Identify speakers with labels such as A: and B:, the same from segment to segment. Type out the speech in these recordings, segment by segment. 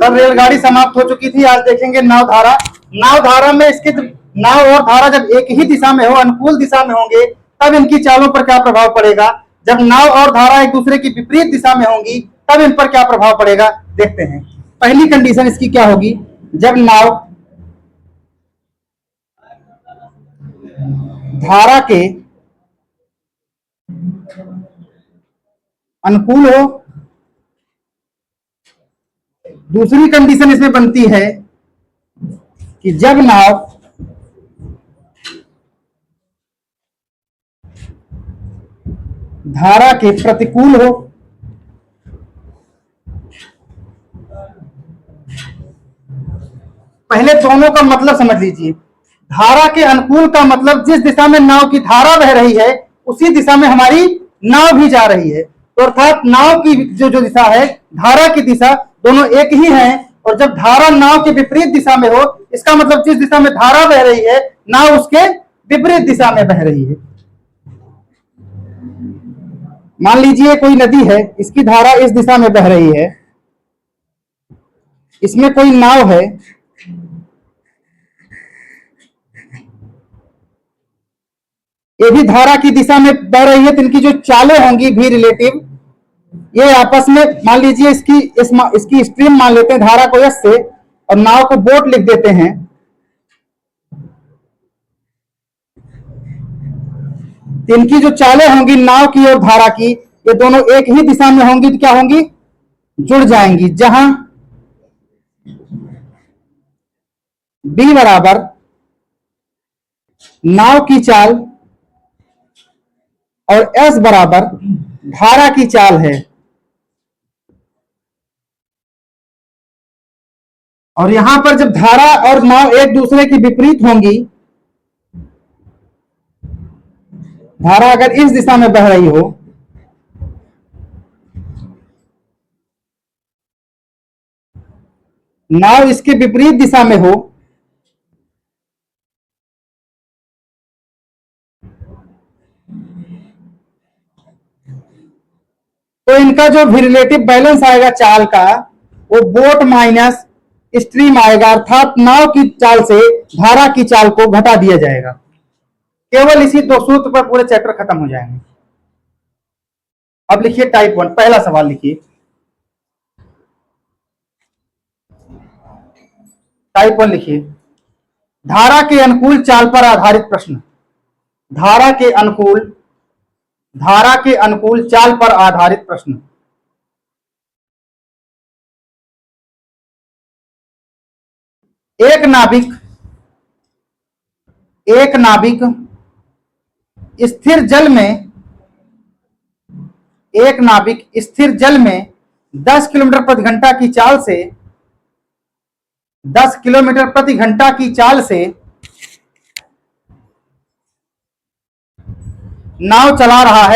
A: कल रेलगाड़ी समाप्त हो चुकी थी, आज देखेंगे नाव धारा। नाव धारा में इसके नाव और धारा जब एक ही दिशा में हो, अनुकूल दिशा में होंगे, तब इनकी चालों पर क्या प्रभाव पड़ेगा। जब नाव और धारा एक दूसरे की विपरीत दिशा में होंगी, तब इन पर क्या प्रभाव पड़ेगा, देखते हैं। पहली कंडीशन इसकी क्या होगी, जब नाव धारा के अनुकूल हो। दूसरी कंडीशन इसमें बनती है कि जब नाव धारा के प्रतिकूल हो। पहले दोनों का मतलब समझ लीजिए। धारा के अनुकूल का मतलब जिस दिशा में नाव की धारा बह रही है, उसी दिशा में हमारी नाव भी जा रही है। तो अर्थात नाव की जो दिशा है, धारा की दिशा, दोनों एक ही हैं। और जब धारा नाव के विपरीत दिशा में हो, इसका मतलब जिस दिशा में धारा बह रही है, नाव उसके विपरीत दिशा में बह रही है। मान लीजिए कोई नदी है, इसकी धारा इस दिशा में बह रही है, इसमें कोई नाव है, ये भी धारा की दिशा में बह रही है, तो इनकी जो चालें होंगी भी रिलेटिव, ये आपस में मान लीजिए इसकी स्ट्रीम मान लेते हैं धारा को एस से, और नाव को बोट लिख देते हैं। इनकी जो चालें होंगी नाव की और धारा की, ये दोनों एक ही दिशा में होंगी, तो क्या होंगी, जुड़ जाएंगी। जहां बी बराबर नाव की चाल और एस बराबर धारा की चाल है, और यहां पर जब धारा और नाव एक दूसरे की विपरीत होंगी, धारा अगर इस दिशा में बह रही हो, नाव इसके विपरीत दिशा में हो, तो इनका जो भी रिलेटिव बैलेंस आएगा चाल का, वो बोट माइनस स्ट्रीम आएगा। अर्थात नाव की चाल से धारा की चाल को घटा दिया जाएगा। केवल इसी दो सूत्र पर पूरे चैप्टर खत्म हो जाएंगे। अब लिखिए टाइप 1, पहला सवाल लिखिए। टाइप 1 लिखिए, धारा के अनुकूल चाल पर आधारित प्रश्न। धारा के अनुकूल चाल पर आधारित प्रश्न। एक नाविक स्थिर जल में 10 किलोमीटर प्रति घंटा की चाल से 10 किलोमीटर प्रति घंटा की चाल से नाव चला रहा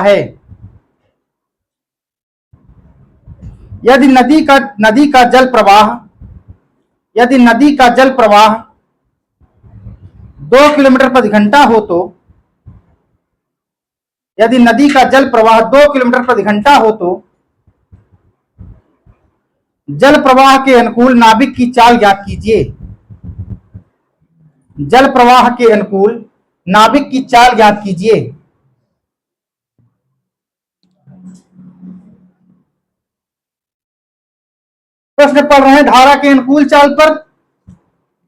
A: है। यदि नदी का जल प्रवाह 2 किलोमीटर प्रति घंटा हो तो, यदि नदी का जल प्रवाह 2 किलोमीटर प्रति घंटा हो तो जल प्रवाह के अनुकूल नाविक की चाल ज्ञात कीजिए। जल प्रवाह के अनुकूल नाविक की चाल ज्ञात कीजिए। प्रश्न पढ़ रहे हैं धारा के अनुकूल चाल पर।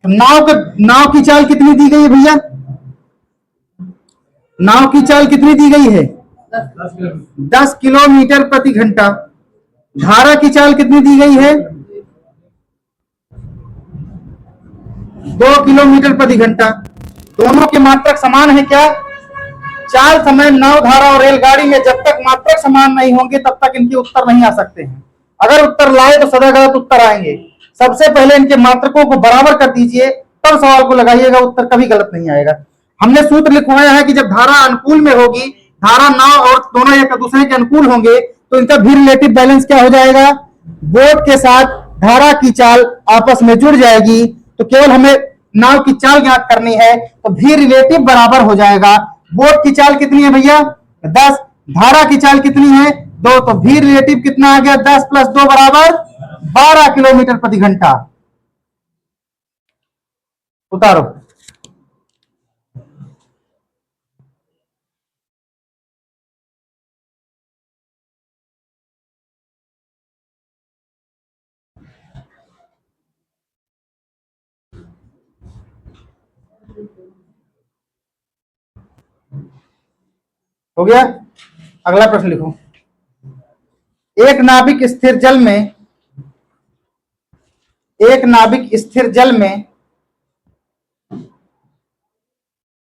A: नाव की चाल कितनी दी गई है भैया? नाव की चाल कितनी दी गई है? 10 किलोमीटर प्रति घंटा। धारा की चाल कितनी दी गई है? 2 किलोमीटर प्रति घंटा। दोनों के मात्रक समान है क्या? चाल समय नाव, धारा और रेलगाड़ी में जब तक मात्रक समान नहीं होंगे तब तक इनके उत्तर नहीं आ सकते हैं। अगर उत्तर लाए तो सदा गलत उत्तर आएंगे। सबसे पहले इनके मात्रकों को बराबर कर दीजिए, तब सवाल को लगाइएगा, उत्तर कभी गलत नहीं आएगा। हमने सूत्र लिखवाया है कि जब धारा अनुकूल में होगी, धारा नाव और दोनों एक दूसरे के अनुकूल होंगे, तो इनका भी रिलेटिव बैलेंस क्या हो जाएगा? बोट के साथ धारा की चाल आपस में जुड़ जाएगी। तो केवल हमें नाव की चाल ज्ञात करनी है, तो भी रिलेटिव बराबर हो जाएगा। बोट की चाल कितनी है भैया? 10। धारा की चाल कितनी है? 2, तो v रिलेटिव कितना आ गया? 10 + 2 बराबर 12 किलोमीटर प्रति घंटा। उतारो। हो गया। अगला प्रश्न लिखो। एक नाविक स्थिर जल में एक नाविक स्थिर जल में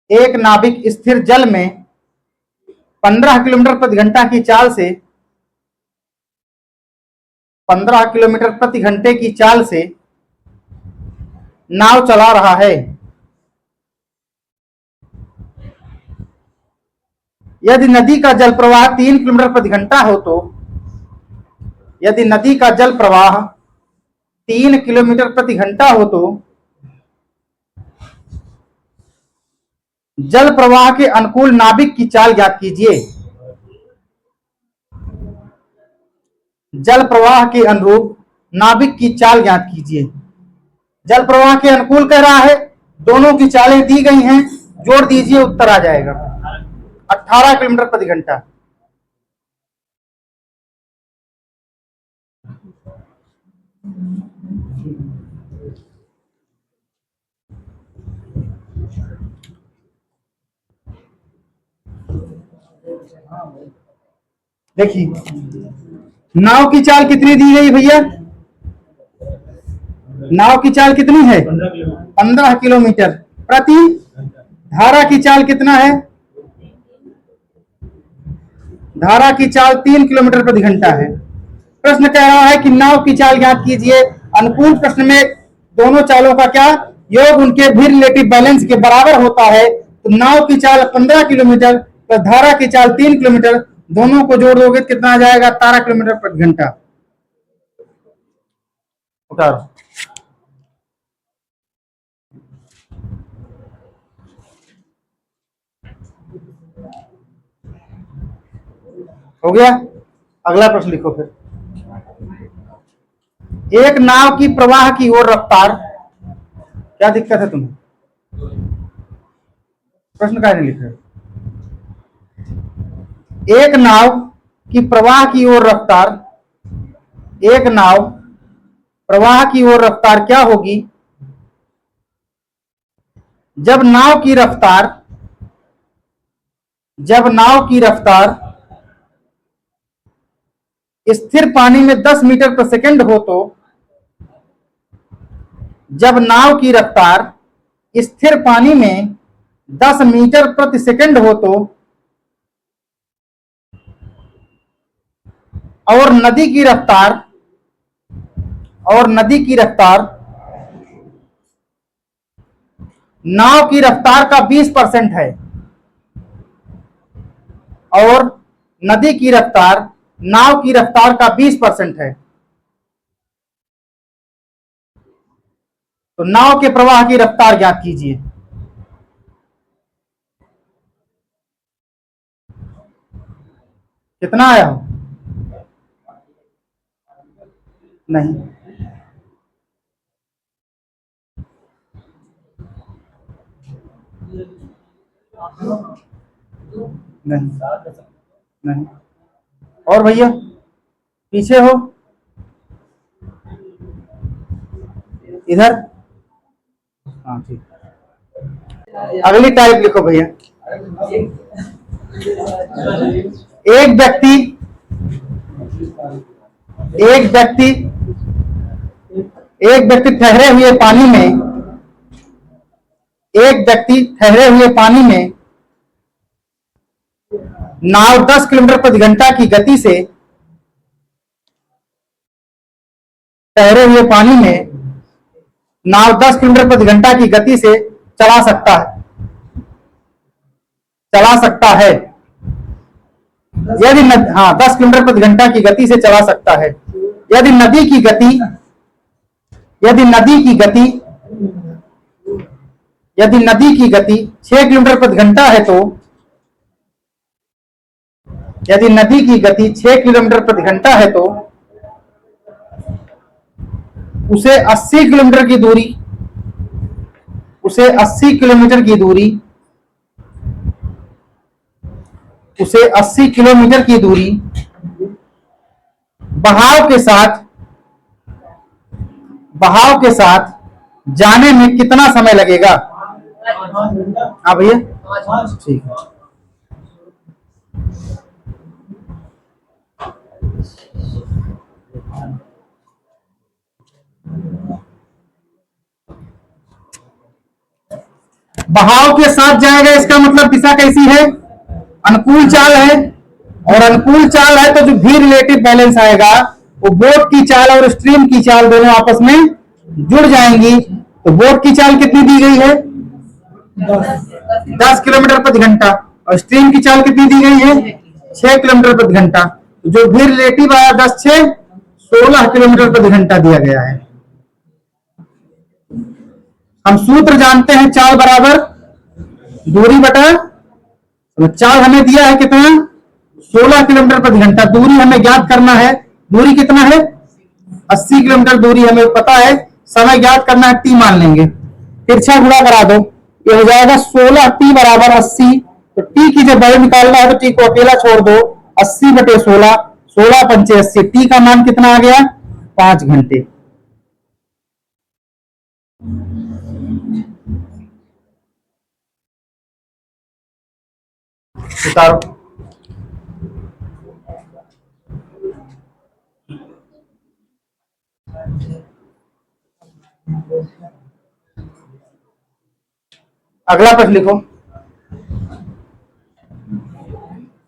A: एक नाविक स्थिर जल में 15 किलोमीटर प्रति घंटा की चाल से 15 किलोमीटर प्रति घंटे की चाल से नाव चला रहा है। यदि नदी का जल प्रवाह 3 किलोमीटर प्रति घंटा हो तो यदि नदी का जल प्रवाह 3 किलोमीटर प्रति घंटा हो तो जल प्रवाह के अनुकूल नाविक की चाल ज्ञात कीजिए। जल प्रवाह के अनुरूप नाविक की चाल ज्ञात कीजिए। जल प्रवाह के अनुकूल कह रहा है, दोनों की चालें दी गई हैं, जोड़ दीजिए, उत्तर आ जाएगा 18 किलोमीटर प्रति घंटा। देखिए नाव की चाल कितनी दी गई भैया? नाव की चाल कितनी है? 15 किलोमीटर प्रति। धारा की चाल कितना है? धारा की चाल 3 किलोमीटर प्रति घंटा है। प्रश्न कह रहा है कि नाव की चाल ज्ञात कीजिए। अनुकूल प्रश्न में दोनों चालों का क्या योग उनके भी रिलेटिव बैलेंस के बराबर होता है। तो नाव की चाल 15 किलोमीटर प्लस धारा की चाल 3 किलोमीटर, दोनों को जोड़ दोगे कितना आ जाएगा? 18 किलोमीटर प्रति घंटा। उतारो। हो गया। अगला प्रश्न लिखो फिर। एक नाव की प्रवाह की ओर रफ्तार, क्या दिक्कत है तुम्हें? प्रश्न क्या नहीं लिख रहे? एक नाव की प्रवाह की ओर रफ्तार, एक नाव प्रवाह की ओर रफ्तार क्या होगी जब नाव की रफ्तार स्थिर पानी में 10 मीटर प्रति सेकंड हो तो जब नाव की रफ्तार स्थिर पानी में 10 मीटर प्रति सेकंड हो तो और नदी की रफ्तार नाव की रफ्तार का 20% है और नदी की रफ्तार नाव की रफ्तार का 20% है, तो नाव के प्रवाह की रफ्तार ज्ञात कीजिए। कितना आया हो? नहीं, नहीं, नहीं। और भैया पीछे हो, इधर। हाँ ठीक। अगली टाइप लिखो भैया। एक व्यक्ति ठहरे हुए पानी में नाव 10 किलोमीटर प्रति घंटा की गति से ठहरे हुए पानी में नाव 10 किलोमीटर प्रति घंटा की गति से चला सकता है यदि 10 किलोमीटर प्रति घंटा की गति से चला सकता है। यदि नदी की गति 6 किलोमीटर प्रति घंटा है तो यदि नदी की गति 6 किलोमीटर प्रति घंटा है तो उसे 80 किलोमीटर की दूरी उसे 80 किलोमीटर की दूरी उसे 80 किलोमीटर की दूरी बहाव के साथ जाने में कितना समय लगेगा? हाँ भैया, ठीक है। बहाव के साथ जाएगा, इसका मतलब दिशा कैसी है? अनुकूल चाल है, और अनुकूल चाल है तो जो भी रिलेटिव बैलेंस आएगा वो बोट की चाल और स्ट्रीम की चाल दोनों आपस में जुड़ जाएंगी। तो बोट की चाल कितनी दी गई है? 10 किलोमीटर प्रति घंटा, और स्ट्रीम की चाल कितनी दी गई है? 6 किलोमीटर प्रति घंटा। जो भी रिलेटिव आया 10 6 16 किलोमीटर प्रति घंटा दिया गया है। हम सूत्र जानते हैं, चाल बराबर दूरी बटा, तो चाल हमें दिया है कितना? 16 किलोमीटर प्रति घंटा। दूरी हमें ज्ञात करना है, दूरी कितना है? 80 किलोमीटर दूरी हमें पता है, समय ज्ञात करना है, टी मान लेंगे, तिरछा गुणा करा दो, ये हो जाएगा 16 टी बराबर 80। तो टी की जब वैल्यू निकालना है तो टी को अकेला छोड़ दो, 80 बटे 16, 16 पंचे 80, टी का मान कितना आ गया? 5 घंटे। उतारो। अगला प्रश्न लिखो।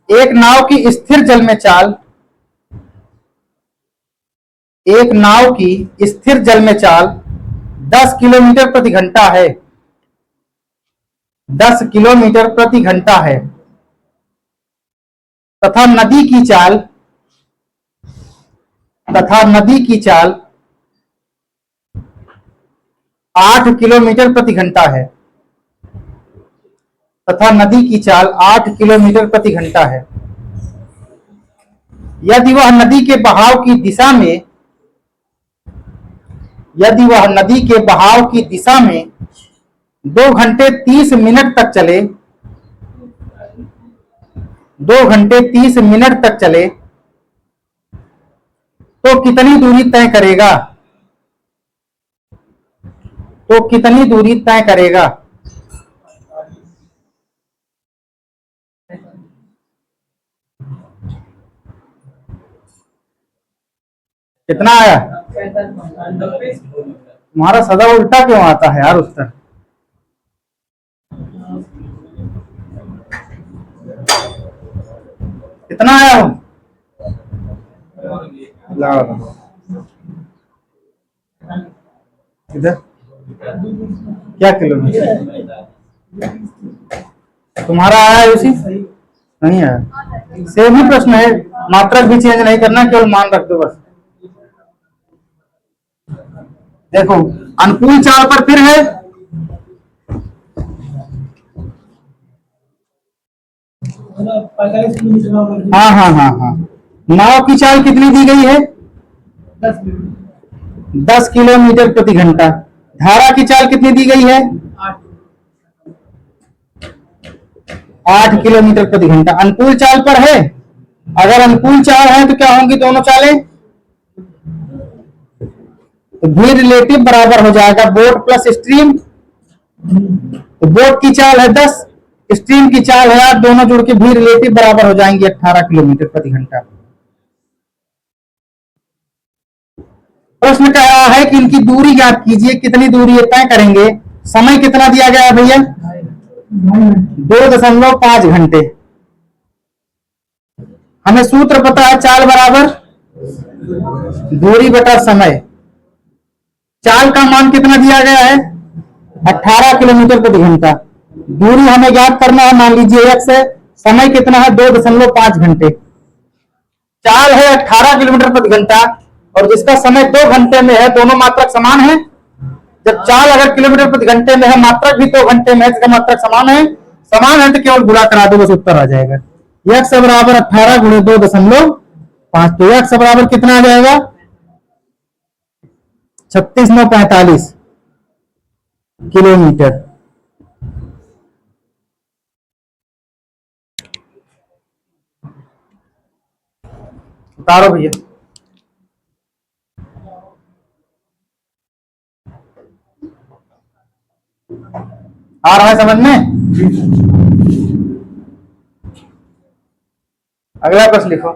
A: एक नाव की स्थिर जल में चाल 10 किलोमीटर प्रति घंटा है। 10 किलोमीटर प्रति घंटा है तथा नदी की चाल 8 किलोमीटर प्रति घंटा है तथा नदी की चाल 8 किलोमीटर प्रति घंटा है। यदि वह नदी के बहाव की दिशा में 2 घंटे 30 मिनट तक चले 2 घंटे 30 मिनट तक चले तो कितनी दूरी तय करेगा? कितना आया? तुम्हारा सदा उल्टा क्यों आता है यार उत्तर? कितना आया हो? इधर क्या किलोमीटर तुम्हारा आया? उसी नहीं आया, सेम ही प्रश्न है, मात्रक भी चेंज नहीं करना, केवल मान रख दो बस। देखो अनुकूल चाल पर फिर है, हाँ, नाव की चाल कितनी दी गई है? 10 किलोमीटर प्रति घंटा। धारा की चाल कितनी दी गई है? 8 किलोमीटर प्रति घंटा। अनुकूल चाल पर है, अगर अनुकूल चाल है तो क्या होंगी दोनों चालें? तो भी रिलेटिव बराबर हो जाएगा बोट प्लस स्ट्रीम। तो बोट की चाल है 10, स्ट्रीम की चाल है 8, दोनों जुड़ के भी रिलेटिव बराबर हो जाएंगे 18 किलोमीटर प्रति घंटा। प्रश्न कह रहा है कि इनकी दूरी ज्ञात कीजिए, कितनी दूरी तय करेंगे? समय कितना दिया गया है भैया? 2.5 घंटे। हमें सूत्र पता है, चाल बराबर दूरी बटा समय। चाल का मान कितना दिया गया है? 18 किलोमीटर प्रति घंटा। दूरी हमें ज्ञात करना है, मान लीजिए x है, समय कितना है? 2.5 घंटे। चाल है 18 किलोमीटर प्रति घंटा और जिसका समय 2 घंटे में है, दोनों मात्रक समान है। जब चाल अगर किलोमीटर प्रति घंटे में है, मात्रक भी 2 घंटे में है, इसका मात्रक समान है तो केवल गुणा करा दो, बस उत्तर आ जाएगा। x बराबर 18 गुणे 2.5, तो x बराबर कितना आ जाएगा 36,945 किलोमीटर। उतारो भैया। आ रहा है समझ में? अगला प्रश्न लिखो।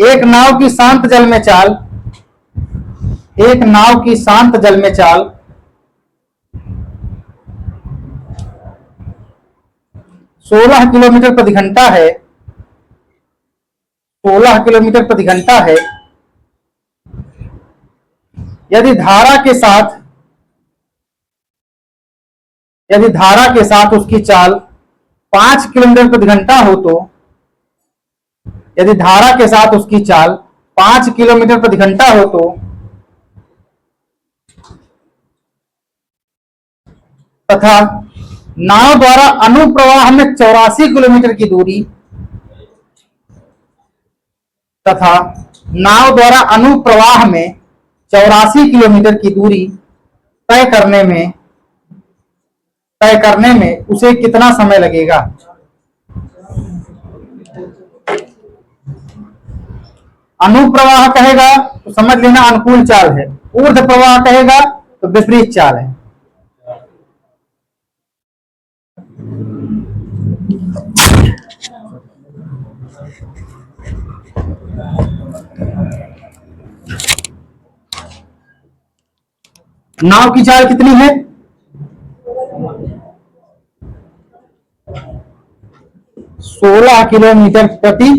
A: एक नाव की शांत जल में चाल, एक नाव की शांत जल में चाल 16 किलोमीटर प्रति घंटा है, 16 किलोमीटर प्रति घंटा है। यदि धारा के साथ उसकी चाल 5 किलोमीटर प्रति घंटा हो तो, यदि धारा के साथ उसकी चाल 5 किलोमीटर प्रति घंटा हो तो तथा नाव द्वारा अनुप्रवाह में 84 किलोमीटर की दूरी, तथा नाव द्वारा अनुप्रवाह में 84 किलोमीटर की दूरी तय करने में उसे कितना समय लगेगा? अनुप्रवाह कहेगा तो समझ लेना अनुकूल चाल है, ऊर्ध्व प्रवाह कहेगा तो विपरीत चाल है। नाव की चाल कितनी है? 16 किलोमीटर प्रति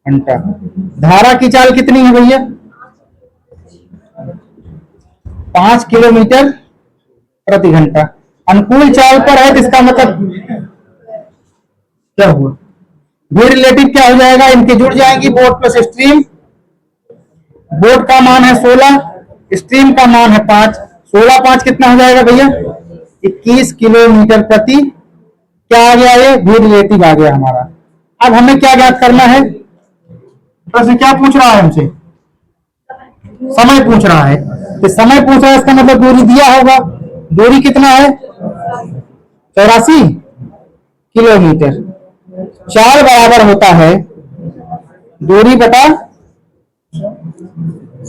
A: घंटा। धारा की चाल कितनी है भैया? 5 किलोमीटर प्रति घंटा। अनुकूल चाल पर है, इसका मतलब क्या हुआ? वी रिलेटिव क्या हो जाएगा? इनके जुड़ जाएंगी, बोट प्लस स्ट्रीम। बोट का मान है 16, स्ट्रीम का मान है 5। 16 5 कितना हो जाएगा भैया? 21 किलोमीटर प्रति, क्या आ गया? ये वी रिलेटिव आ गया हमारा। अब हमें क्या ज्ञात करना है? प्रश्न क्या पूछ रहा है हमसे? समय पूछ रहा है। तो समय पूछ रहा है, इसका मतलब दूरी दिया होगा। दूरी कितना है? 84 किलोमीटर। चाल बराबर होता है दूरी बटा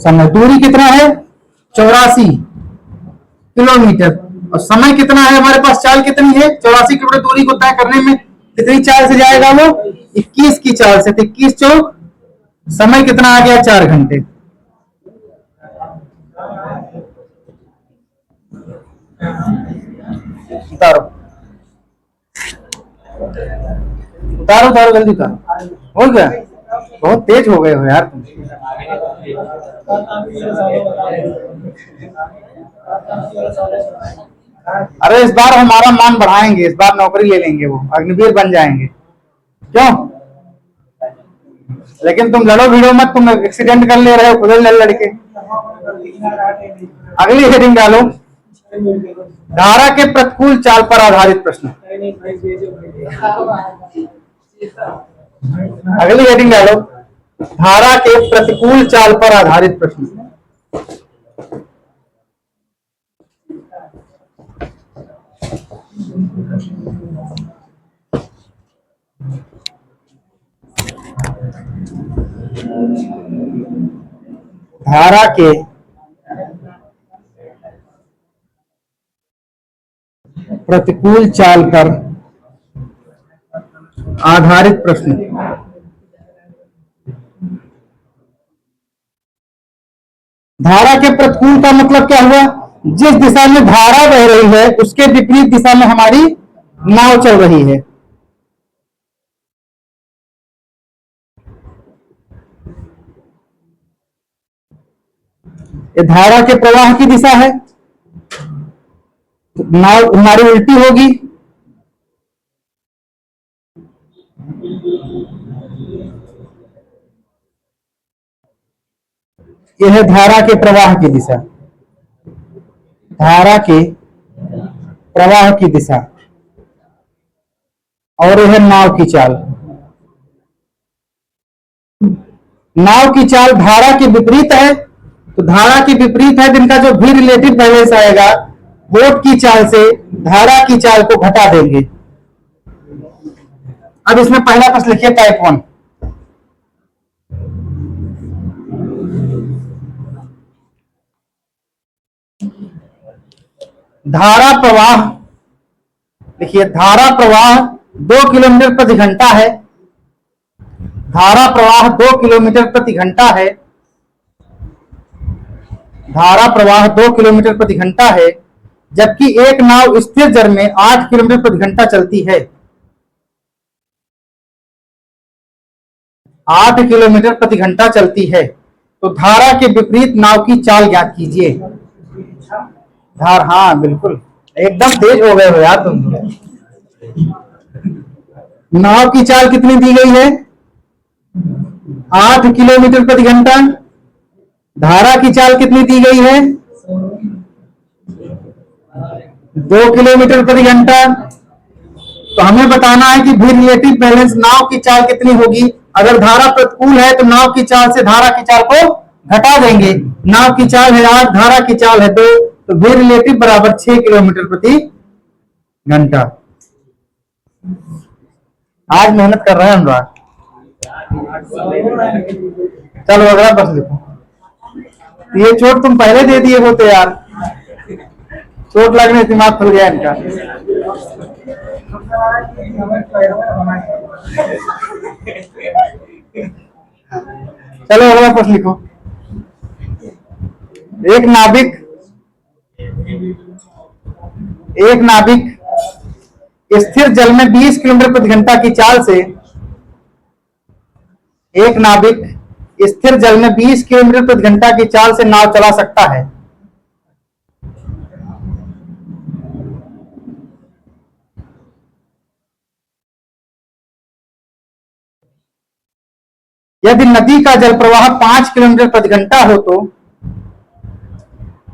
A: समय। दूरी कितना है? 84 किलोमीटर। और समय कितना है हमारे पास? चाल कितनी है? 84 किलोमीटर दूरी को तय करने में कितनी चाल से जाएगा वो? 21 की चाल से। 21 चौक, समय कितना आ गया? 4 घंटे। उतारो उतारो उतारो, जल्दी उतारो। हो गया? बहुत तेज हो गए हो यार तुम। अरे इस बार हमारा मान बढ़ाएंगे, इस बार नौकरी ले लेंगे, वो अग्निवीर बन जाएंगे। क्यों? लेकिन तुम लड़ो भिड़ो मत, तुम एक्सीडेंट कर ले रहे हो खुद लड़के। अगली हेडिंग डालो, धारा के प्रतिकूल चाल पर आधारित प्रश्न। अगली हेडिंग डालो, धारा के प्रतिकूल चाल पर आधारित प्रश्न। धारा के प्रतिकूल चाल पर आधारित प्रश्न। धारा के प्रतिकूल का मतलब क्या हुआ? जिस दिशा में धारा बह रही है उसके विपरीत दिशा में हमारी नाव चल रही है। ये धारा के प्रवाह की दिशा है, नाव हमारी उल्टी होगी। यह है धारा के प्रवाह की दिशा। धारा के प्रवाह की दिशा। और यह है नाव की चाल। नाव की चाल धारा के विपरीत है, तो धारा के विपरीत है, जिनका जो भी रिलेटिव बैलेंस आएगा बोट की चाल से धारा की चाल को घटा देंगे। अब इसमें पहला प्रश्न लिखिए टाइप 1। धारा प्रवाह, देखिए धारा प्रवाह 2 किलोमीटर प्रति घंटा है। धारा प्रवाह 2 किलोमीटर प्रति घंटा है। धारा प्रवाह 2 किलोमीटर प्रति घंटा है, जबकि एक नाव स्थिर जल में 8 किलोमीटर प्रति घंटा चलती है। 8 किलोमीटर प्रति घंटा चलती है, तो धारा के विपरीत नाव की चाल ज्ञात कीजिए। हाँ बिल्कुल, एकदम तेज हो गए हो यार तुम। नाव की चाल कितनी दी गई है? 8 किलोमीटर प्रति घंटा। धारा की चाल कितनी दी गई है? 2 किलोमीटर प्रति घंटा। तो हमें बताना है कि भी रिलेटिव बैलेंस नाव की चाल कितनी होगी। अगर धारा प्रतिकूल है तो नाव की चाल से धारा की चाल को घटा देंगे। नाव की चाल है 8, धारा की चाल है 2, तो भी रिलेटिव बराबर 6 किलोमीटर प्रति घंटा। आज मेहनत कर रहे हैं अनुराग। चलो अगला प्रश्न लिखो। ये चोट तुम पहले दे दिए होते यार, चोट लगने से दिमाग खुल गया इनका। चलो अगला प्रश्न लिखो। एक नाविक स्थिर जल में 20 किलोमीटर प्रति घंटा की चाल से, एक नाविक स्थिर जल में 20 किलोमीटर प्रति घंटा की चाल से नाव चला सकता है। यदि नदी का जल प्रवाह 5 किलोमीटर प्रति घंटा हो तो,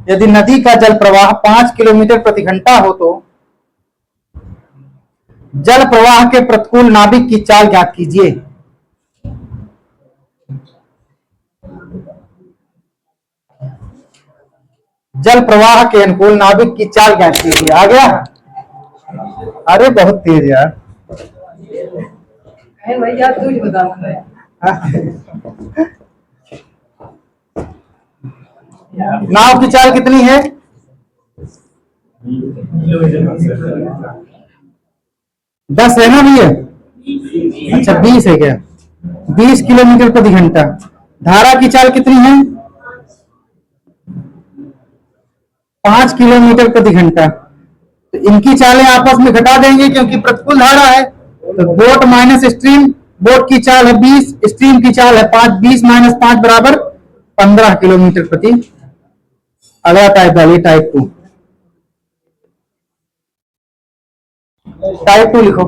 A: यदि नदी का जल प्रवाह 5 किलोमीटर प्रति घंटा हो तो जल प्रवाह के प्रतिकूल नाविक की चाल ज्ञात कीजिए। जल प्रवाह के अनुकूल नाविक की चाल ज्ञात कीजिए। आ गया? अरे बहुत तेज यार। भैया तू ही बता। नाव की चाल कितनी है? 10 है ना भैया? अच्छा 20 है क्या? 20 किलोमीटर प्रति घंटा। धारा की चाल कितनी है? 5 किलोमीटर प्रति घंटा। तो इनकी चालें आपस में घटा देंगे क्योंकि प्रतिकूल धारा है। तो बोट माइनस स्ट्रीम, बोट की चाल है 20, स्ट्रीम की चाल है 5, 20 माइनस 5 बराबर 15 किलोमीटर प्रति। अगला टाइप डालिए टाइप 2। टाइप 2 लिखो।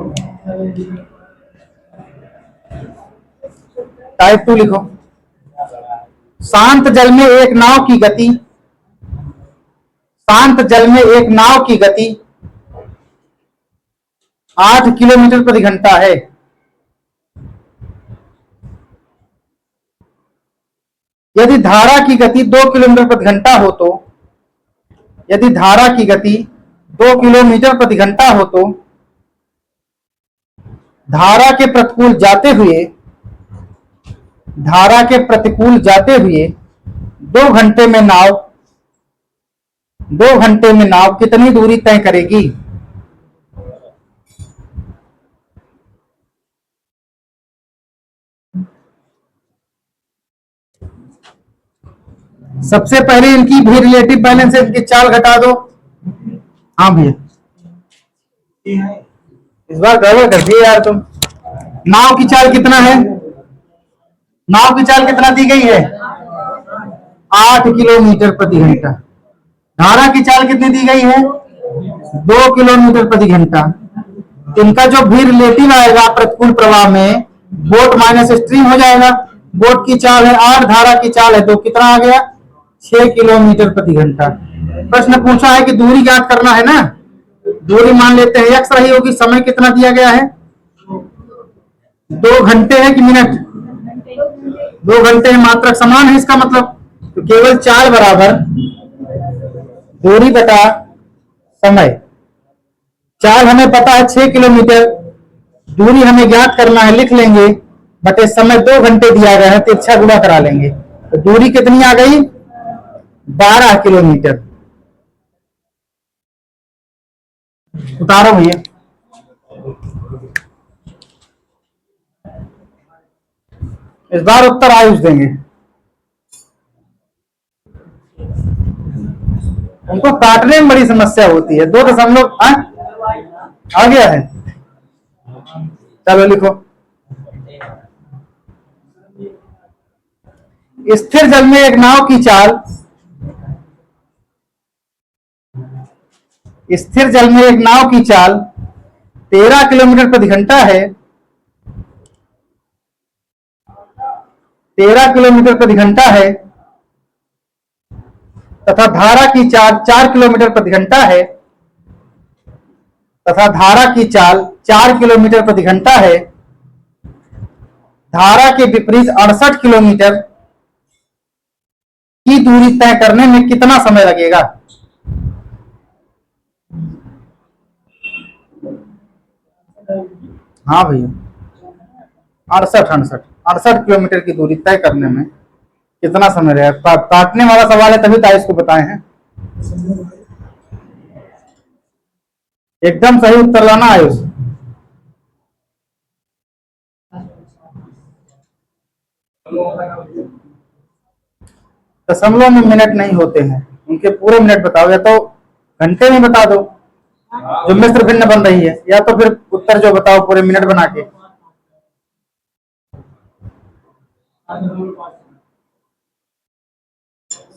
A: टाइप 2 लिखो। शांत जल में एक नाव की गति, शांत जल में एक नाव की गति 8 किलोमीटर प्रति घंटा है। यदि धारा की गति 2 किलोमीटर प्रति घंटा हो तो, यदि धारा की गति 2 किलोमीटर प्रति घंटा हो तो धारा के प्रतिकूल जाते हुए, धारा के प्रतिकूल जाते हुए 2 घंटे में नाव, 2 घंटे में नाव कितनी दूरी तय करेगी? सबसे पहले इनकी भी रिलेटिव बैलेंस है, इनकी चाल घटा दो। हाँ भैया इस बार गड़बड़ कर दिए यार तुम। नाव की चाल कितना है? नाव की चाल कितना दी गई है? 8 किलोमीटर प्रति घंटा। धारा की चाल कितनी दी गई है? 2 किलोमीटर प्रति घंटा। इनका जो भी रिलेटिव आएगा प्रतिकूल प्रवाह में, बोट माइनस स्ट्रीम हो जाएगा। बोट की चाल है 8, धारा की चाल है 2, कितना आ गया? 6 किलोमीटर प्रति घंटा। प्रश्न पूछा है कि दूरी ज्ञात करना है ना। दूरी मान लेते हैं x रही होगी, समय कितना दिया गया है? 2 घंटे है कि मिनट? 2 घंटे है, मात्रक समान है इसका मतलब। तो केवल चाल बराबर दूरी बटा समय। चाल हमें पता है 6 किलोमीटर, दूरी हमें ज्ञात करना है, लिख लेंगे, बटे समय 2 घंटे दिया गया है, तिरछा गुणा करा लेंगे। तो दूरी कितनी आ गई? 12 किलोमीटर। उतारो भैया। इस बार उत्तर आयुष देंगे, उनको काटने में बड़ी समस्या होती है। 2 आ गया है, चलो लिखो। स्थिर जल में एक नाव की चाल, स्थिर जल में एक नाव की चाल 13 किलोमीटर प्रति घंटा है, 13 किलोमीटर प्रति घंटा है, तथा धारा की चाल 4 किलोमीटर प्रति घंटा है, तथा धारा की चाल 4 किलोमीटर प्रति घंटा है। धारा के विपरीत 68 किलोमीटर की दूरी तय करने में कितना समय लगेगा? हाँ भैया, 68 किलोमीटर की दूरी तय करने में कितना समय रहेगा? काटने वाला सवाल है, तभी तो इसको बताए हैं। एकदम सही उत्तर लाना आयुष। दशमलव में मिनट नहीं होते हैं, उनके पूरे मिनट बताओ, या तो घंटे में बता दो जो मिश्र भिन्न बन रही है, या तो फिर उत्तर जो बताओ पूरे मिनट बना के।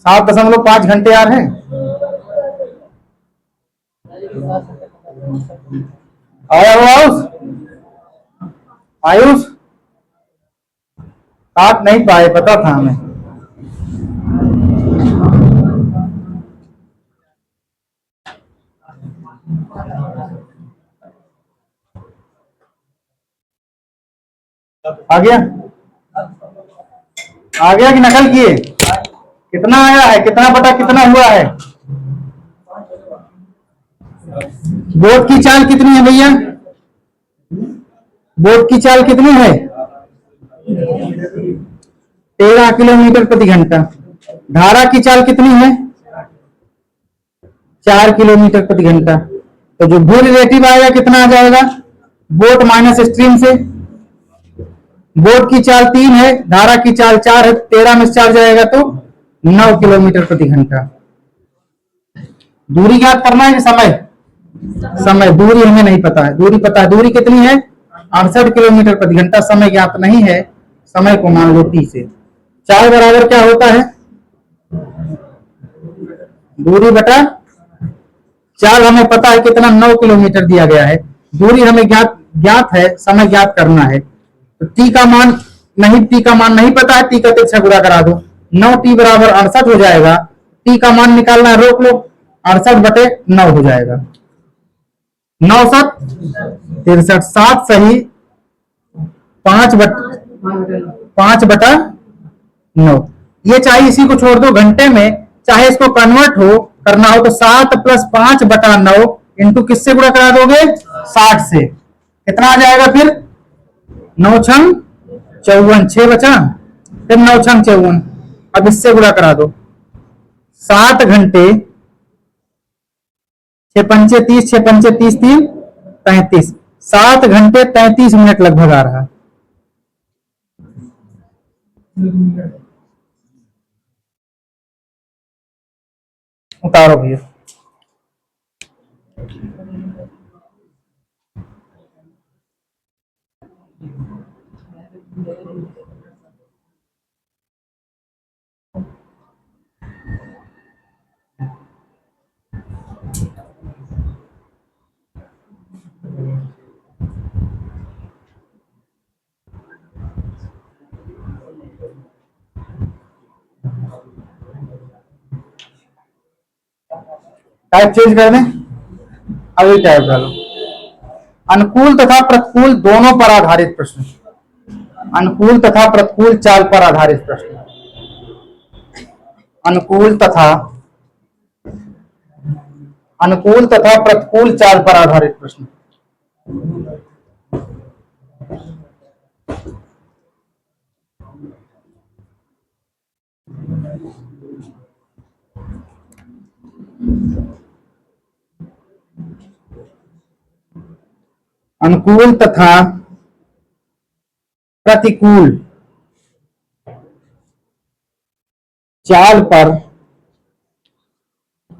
A: 7.5 घंटे यार है। आया हो आयुष? आयुष काट नहीं पाए, पता था हमें। आ गया? आ गया कि नकल किए? कितना आया है? कितना बटा कितना हुआ है? बोट की चाल कितनी है भैया? बोट की चाल कितनी है? 13 किलोमीटर प्रति घंटा। धारा की चाल कितनी है? 4 किलोमीटर प्रति घंटा। तो जो भू रिलेटिव आएगा कितना आ जाएगा? बोट माइनस स्ट्रीम से। बोट की चाल 3 है, धारा की चाल 4 है, 13 में 4 जाएगा तो 9 किलोमीटर प्रति घंटा। दूरी ज्ञात करना है कि समय? समय। दूरी हमें नहीं पता है, दूरी पता है। दूरी कितनी है? 68 किलोमीटर प्रति घंटा। समय ज्ञात नहीं है, समय को मान लो t से। चाल बराबर क्या होता है? दूरी बटा चाल। हमें पता है कितना, 9 किलोमीटर दिया गया है। दूरी हमें ज्ञात है, समय ज्ञात करना है। तो t का मान नहीं पता है, t का तिरछा गुणा करा दो। 9t बराबर 68 हो जाएगा। t का मान निकालना है, रोक लो, 68 बटे 9 हो जाएगा। 9 7 63, 7 सही, 5 बटा 9। ये चाहे इसी को छोड़ दो, घंटे में चाहे इसको कन्वर्ट हो करना हो तो 7 + 5 बटा 9 इंटू किससे गुणा करा दोगे? 60 से। कितना आ जाएगा फिर? 9 छंग 54, 6 बचा, फिर 9 छंग 54। अब इससे गुणा करा दो। 7 घंटे 6 पंचे 30, 6 पंचे 30, 3 35। 7 घंटे 33 मिनट लगभग आ रहा। उतारो भैया। टाइप चेंज कर दें, अभी टाइप डालो। अनुकूल तथा प्रतिकूल दोनों पर आधारित प्रश्न। अनुकूल तथा प्रतिकूल चाल पर आधारित प्रश्न। अनुकूल तथा प्रतिकूल चाल पर आधारित प्रश्न। अनुकूल तथा प्रतिकूल चाल पर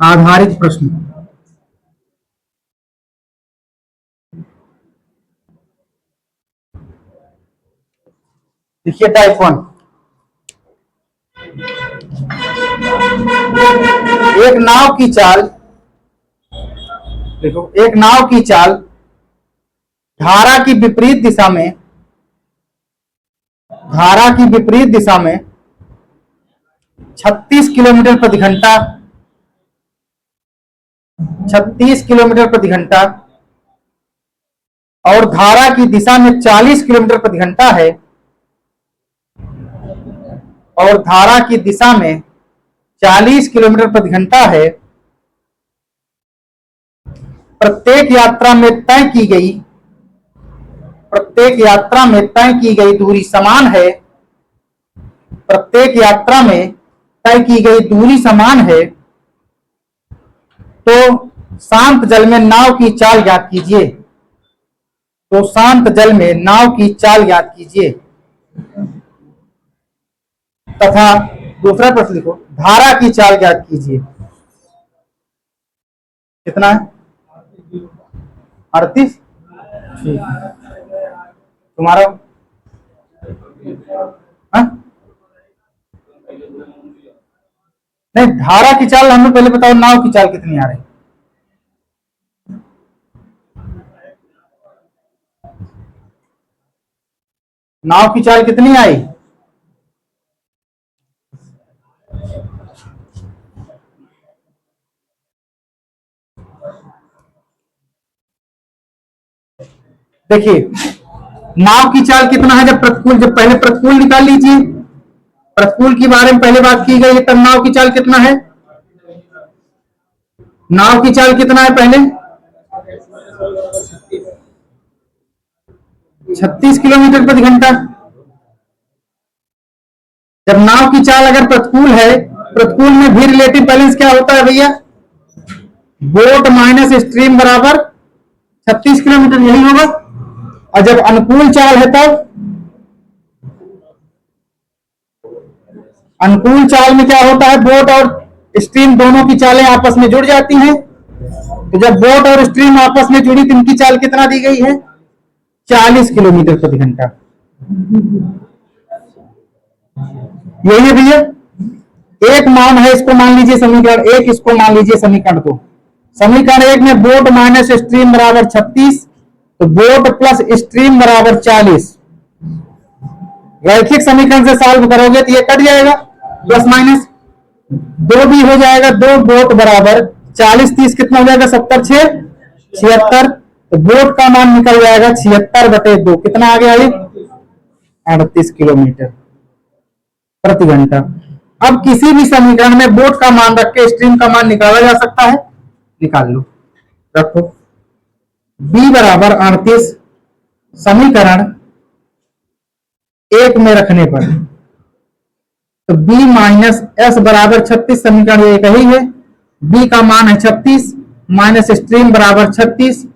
A: आधारित प्रश्न। देखिए टाइप 1, एक नाव की चाल, देखो एक नाव की चाल धारा की विपरीत दिशा में 36 किलोमीटर प्रति घंटा 36 किलोमीटर प्रति घंटा और धारा की दिशा में 40 किलोमीटर प्रति घंटा है, और धारा की दिशा में 40 किलोमीटर प्रति घंटा है। प्रत्येक यात्रा में तय की गई दूरी समान है। प्रत्येक यात्रा में तय की गई दूरी समान है, तो शांत जल में नाव की चाल ज्ञात कीजिए। तो शांत जल में नाव की चाल ज्ञात कीजिए। तथा दूसरा प्रश्न लिखो, धारा की चाल ज्ञात कीजिए। कितना है? 38। ठीक, तुम्हारा? नहीं, धारा की चाल हमें पहले बताओ, नाव की चाल कितनी आ रही? नाव की चाल कितनी आई? देखिए नाव की चाल कितना है, जब पहले प्रतिकूल निकाल लीजिए। प्रतिकूल के बारे में पहले बात की गई है, तब नाव की चाल कितना है? नाव की चाल कितना है पहले? 36 किलोमीटर प्रति घंटा। जब नाव की चाल अगर प्रतिकूल है, प्रतिकूल में भी रिलेटिव बैलेंस क्या होता है भैया? बोट माइनस स्ट्रीम बराबर 36 किलोमीटर, यही होगा। और जब अनुकूल चाल है तब अनुकूल चाल में क्या होता है? बोट और स्ट्रीम दोनों की चालें आपस में जुड़ जाती हैं। तो जब बोट और स्ट्रीम आपस में जुड़ी तो इनकी चाल कितना दी गई है? 40 किलोमीटर प्रति घंटा। यही है भैया। एक मान है, इसको मान लीजिए समीकरण 1, इसको मान लीजिए समीकरण 2। समीकरण 1 में बोट माइनस स्ट्रीम बराबर 36, तो बोट प्लस स्ट्रीम बराबर 40। रैखिक समीकरण से सॉल्व करोगे तो ये कट जाएगा, प्लस माइनस 2 भी हो जाएगा। 2 बोट बराबर 40 30 कितना हो जाएगा? 70 6 76। तो बोट का मान निकल जाएगा 76/2। कितना आ गया ये? 38 किलोमीटर प्रति घंटा। अब किसी भी समीकरण में बोट का मान रख के स्ट्रीम का मान निकाला जा सकता है। निकाल लो, रखो। b बराबर 38 समीकरण 1 में रखने पर, तो b माइनस एस बराबर 36 समीकरण एक ही है। b का मान है 36 माइनस स्ट्रीम बराबर 36,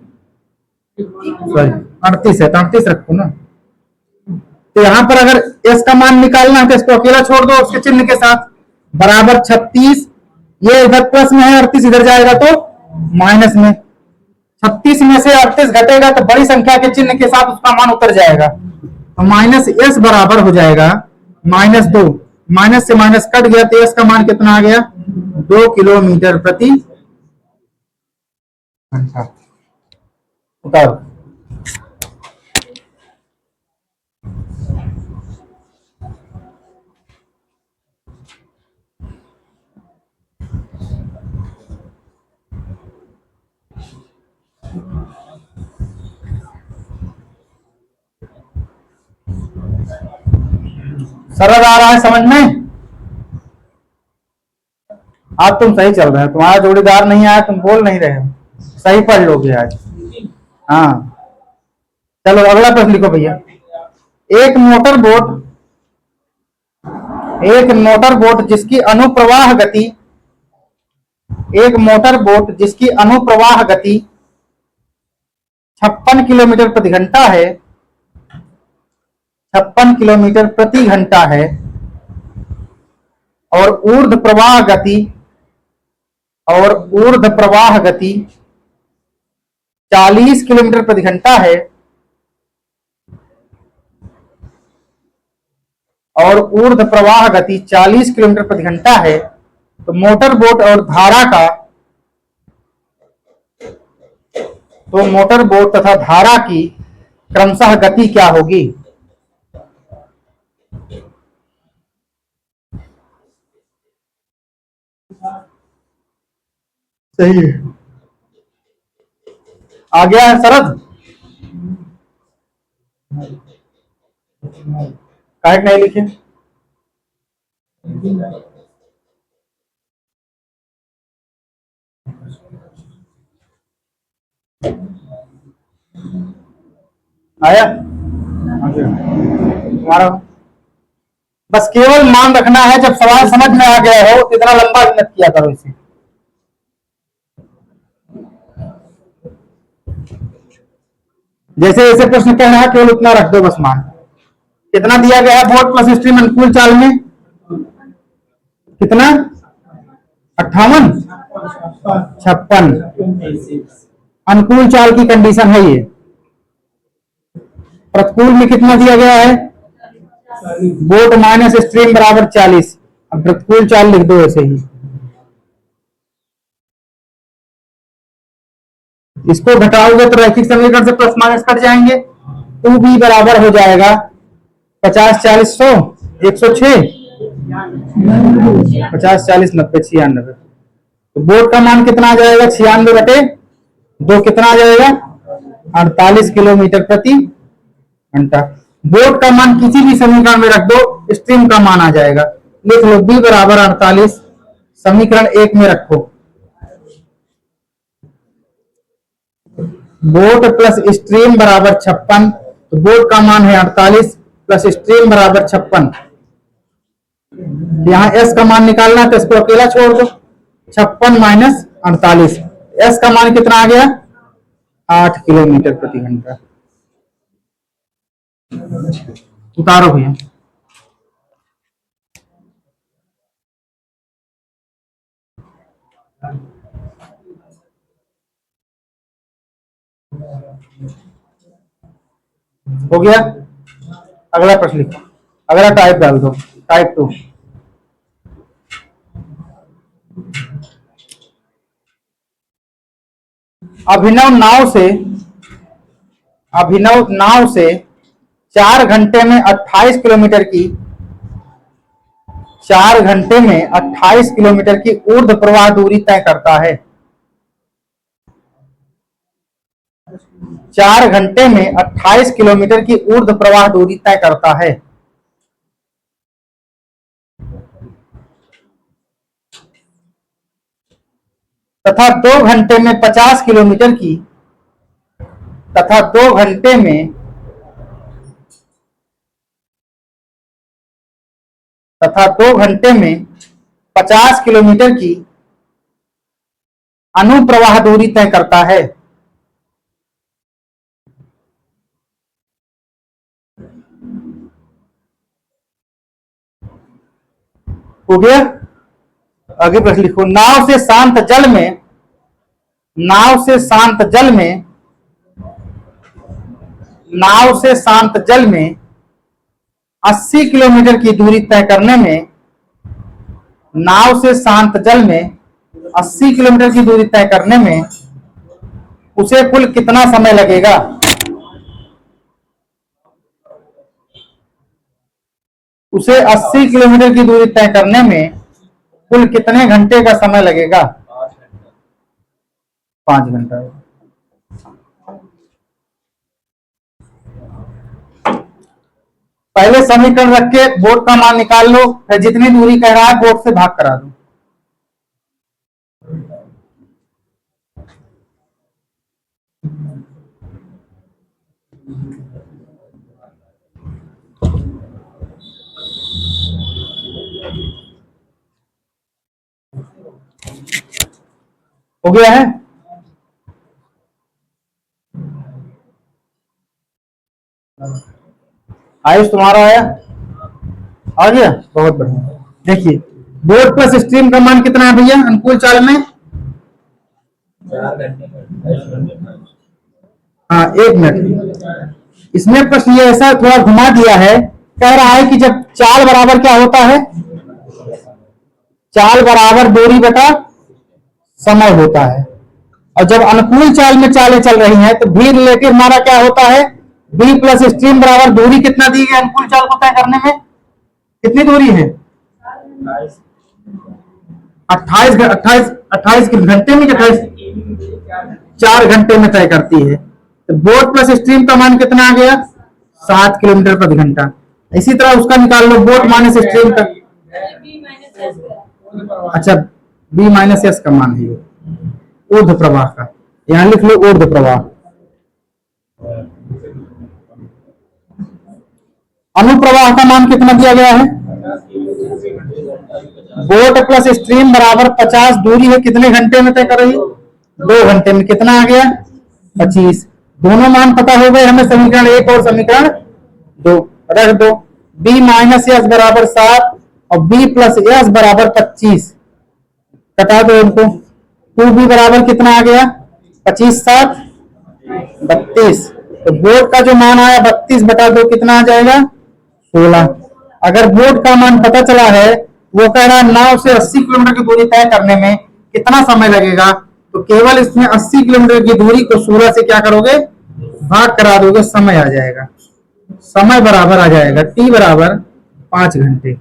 A: सॉरी 38 है, तो 38 रखो ना। तो यहां पर अगर s का मान निकालना है तो इसको अकेला छोड़ दो उसके चिन्ह के साथ, बराबर 36। ये इधर प्लस में है, 38 इधर जाएगा तो माइनस में। 36 में से 38 घटेगा तो बड़ी संख्या के चिन्ह के साथ उसका मान उतर जाएगा। तो माइनस एस बराबर हो जाएगा -2। माइनस से माइनस कट गया तो एस का मान कितना आ गया? 2 किलोमीटर प्रति घंटा। उतारो। सरल आ रहा है समझ में? आज तुम सही चल रहे हो, तुम्हारा जोड़ीदार नहीं आया, तुम बोल नहीं रहे हो, सही पढ़ लोगे आज। हाँ चलो अगला प्रश्न लिखो भैया। एक मोटर बोट एक मोटर बोट जिसकी अनुप्रवाह गति एक मोटर बोट जिसकी अनुप्रवाह गति 56 किलोमीटर प्रति घंटा है 56 किलोमीटर प्रति घंटा है और ऊर्ध्व प्रवाह गति 40 किलोमीटर प्रति घंटा है और ऊर्ध्व प्रवाह गति 40 किलोमीटर प्रति घंटा है, तो मोटर बोट तथा धारा की क्रमशः गति क्या होगी? सही है, आ गया है शरद? काहे नहीं लिखे? आया? तुम्हारा बस केवल मान रखना है, जब सवाल समझ में आ गया हो तो इतना लंबा मत किया करो इसे। जैसे जैसे प्रश्न कह रहा है केवल उतना रख दो बस मान। कितना दिया गया है बोट प्लस स्ट्रीम अनुकूल चाल में? कितना? 58 56 अनुकूल चाल की कंडीशन है ये। प्रतिकूल में कितना दिया गया है? बोट माइनस स्ट्रीम बराबर 40। अब प्रतिकूल चाल लिख दो ऐसे ही। इसको घटाओगे तो रैखिक समीकरण से प्लस माइनस कट जाएंगे। 2b बराबर हो जाएगा 50 40 100 106 50 40 90 96। तो बोट का मान कितना आ जाएगा? 96 बटे 2 कितना आ जाएगा? 48 किलोमीटर प्रति घंटा। बोट का मान किसी भी समीकरण में रख दो, स्ट्रीम का मान आ जाएगा। लिख लो b बराबर 48 समीकरण 1 में रखो। बोट प्लस स्ट्रीम बराबर 56, तो बोट का मान है 48 प्लस स्ट्रीम बराबर 56। यहाँ s का मान निकालना है तो इसको अकेला छोड़ दो। 56 माइनस 48, s का मान कितना आ गया? 8 किलोमीटर प्रति घंटा। उतारो भैया। हो गया? अगला प्रश्न लिखो, अगला टाइप डाल दो, टाइप 2। अभिनव नाव से 4 घंटे में 28 किलोमीटर की 4 घंटे में 28 किलोमीटर की ऊर्ध्व प्रवाह दूरी तय करता है। 4 घंटे में 28 किलोमीटर की ऊर्ध्व प्रवाह दूरी तय करता है। तथा 2 घंटे में 50 किलोमीटर की तथा 2 घंटे में 50 किलोमीटर की अनुप्रवाह दूरी तय करता है। हो गया? आगे प्रश्न लिखो। नाव से शांत जल में 80 किलोमीटर की दूरी तय करने में नाव से शांत जल में 80 किलोमीटर की दूरी तय करने में उसे कुल कितना समय लगेगा? उसे 80 किलोमीटर की दूरी तय करने में कुल कितने घंटे का समय लगेगा? 5 घंटा। पहले समीकरण रख के बोर्ड का मान निकाल लो, फिर जितनी दूरी कह रहा है बोर्ड से भाग करा दो। हो गया है? आयुष तुम्हारा आया? आ गया, बहुत बढ़िया। देखिए बोर्ड प्लस स्ट्रीम का मान कितना है भैया अनुकूल चाल में? हाँ, 1 मिनट। इसमें प्रश्न ये ऐसा थोड़ा घुमा दिया है, कह रहा है कि जब चाल बराबर क्या होता है, चाल बराबर दूरी बटा समय होता है, और जब अनुकूल चाल में चालें चल रही हैं तो भी रिलेटिव हमारा क्या होता है, बी प्लस स्ट्रीम बराबर दूरी कितना दी गई अनुकूल चाल को तय करने में, कितनी दूरी है? 28 28 28 घंटे में, 4 घंटे में तय करती है। तो बोट प्लस स्ट्रीम का मान कितना आ गया? 7 किलोमीटर प्रति घंटा। इसी तरह उसका निकाल लो बोट माइनस स्ट्रीम का। अच्छा, बी माइनस एस का मान है ऊर्ध्व प्रवाह का, यहां लिख लो ऊर्ध्व प्रवाह। अनुप्रवाह का मान कितना दिया गया है? बोट प्लस स्ट्रीम बराबर 50 दूरी है, कितने घंटे में तय कर रही? 2 घंटे में। कितना आ गया? 25। दोनों मान पता हो गए हमें, समीकरण 1 और समीकरण 2 रख दो। बी माइनस एस बराबर 7 और बी प्लस एस बराबर 25, कटा दो इनको। 2b बराबर कितना आ गया? 25 7 32। तो बोर्ड का जो मान आया 32 बटा 2 कितना आ जाएगा? 16। अगर बोर्ड का मान पता चला है, वो कह रहा है 9 से 80 किलोमीटर की दूरी तय करने में कितना समय लगेगा, तो केवल इसमें 80 किलोमीटर की दूरी को 16 से क्या करोगे? भाग करा दोगे, समय आ जाएगा। समय बराबर आ जाएगा t बराबर 5 घंटे।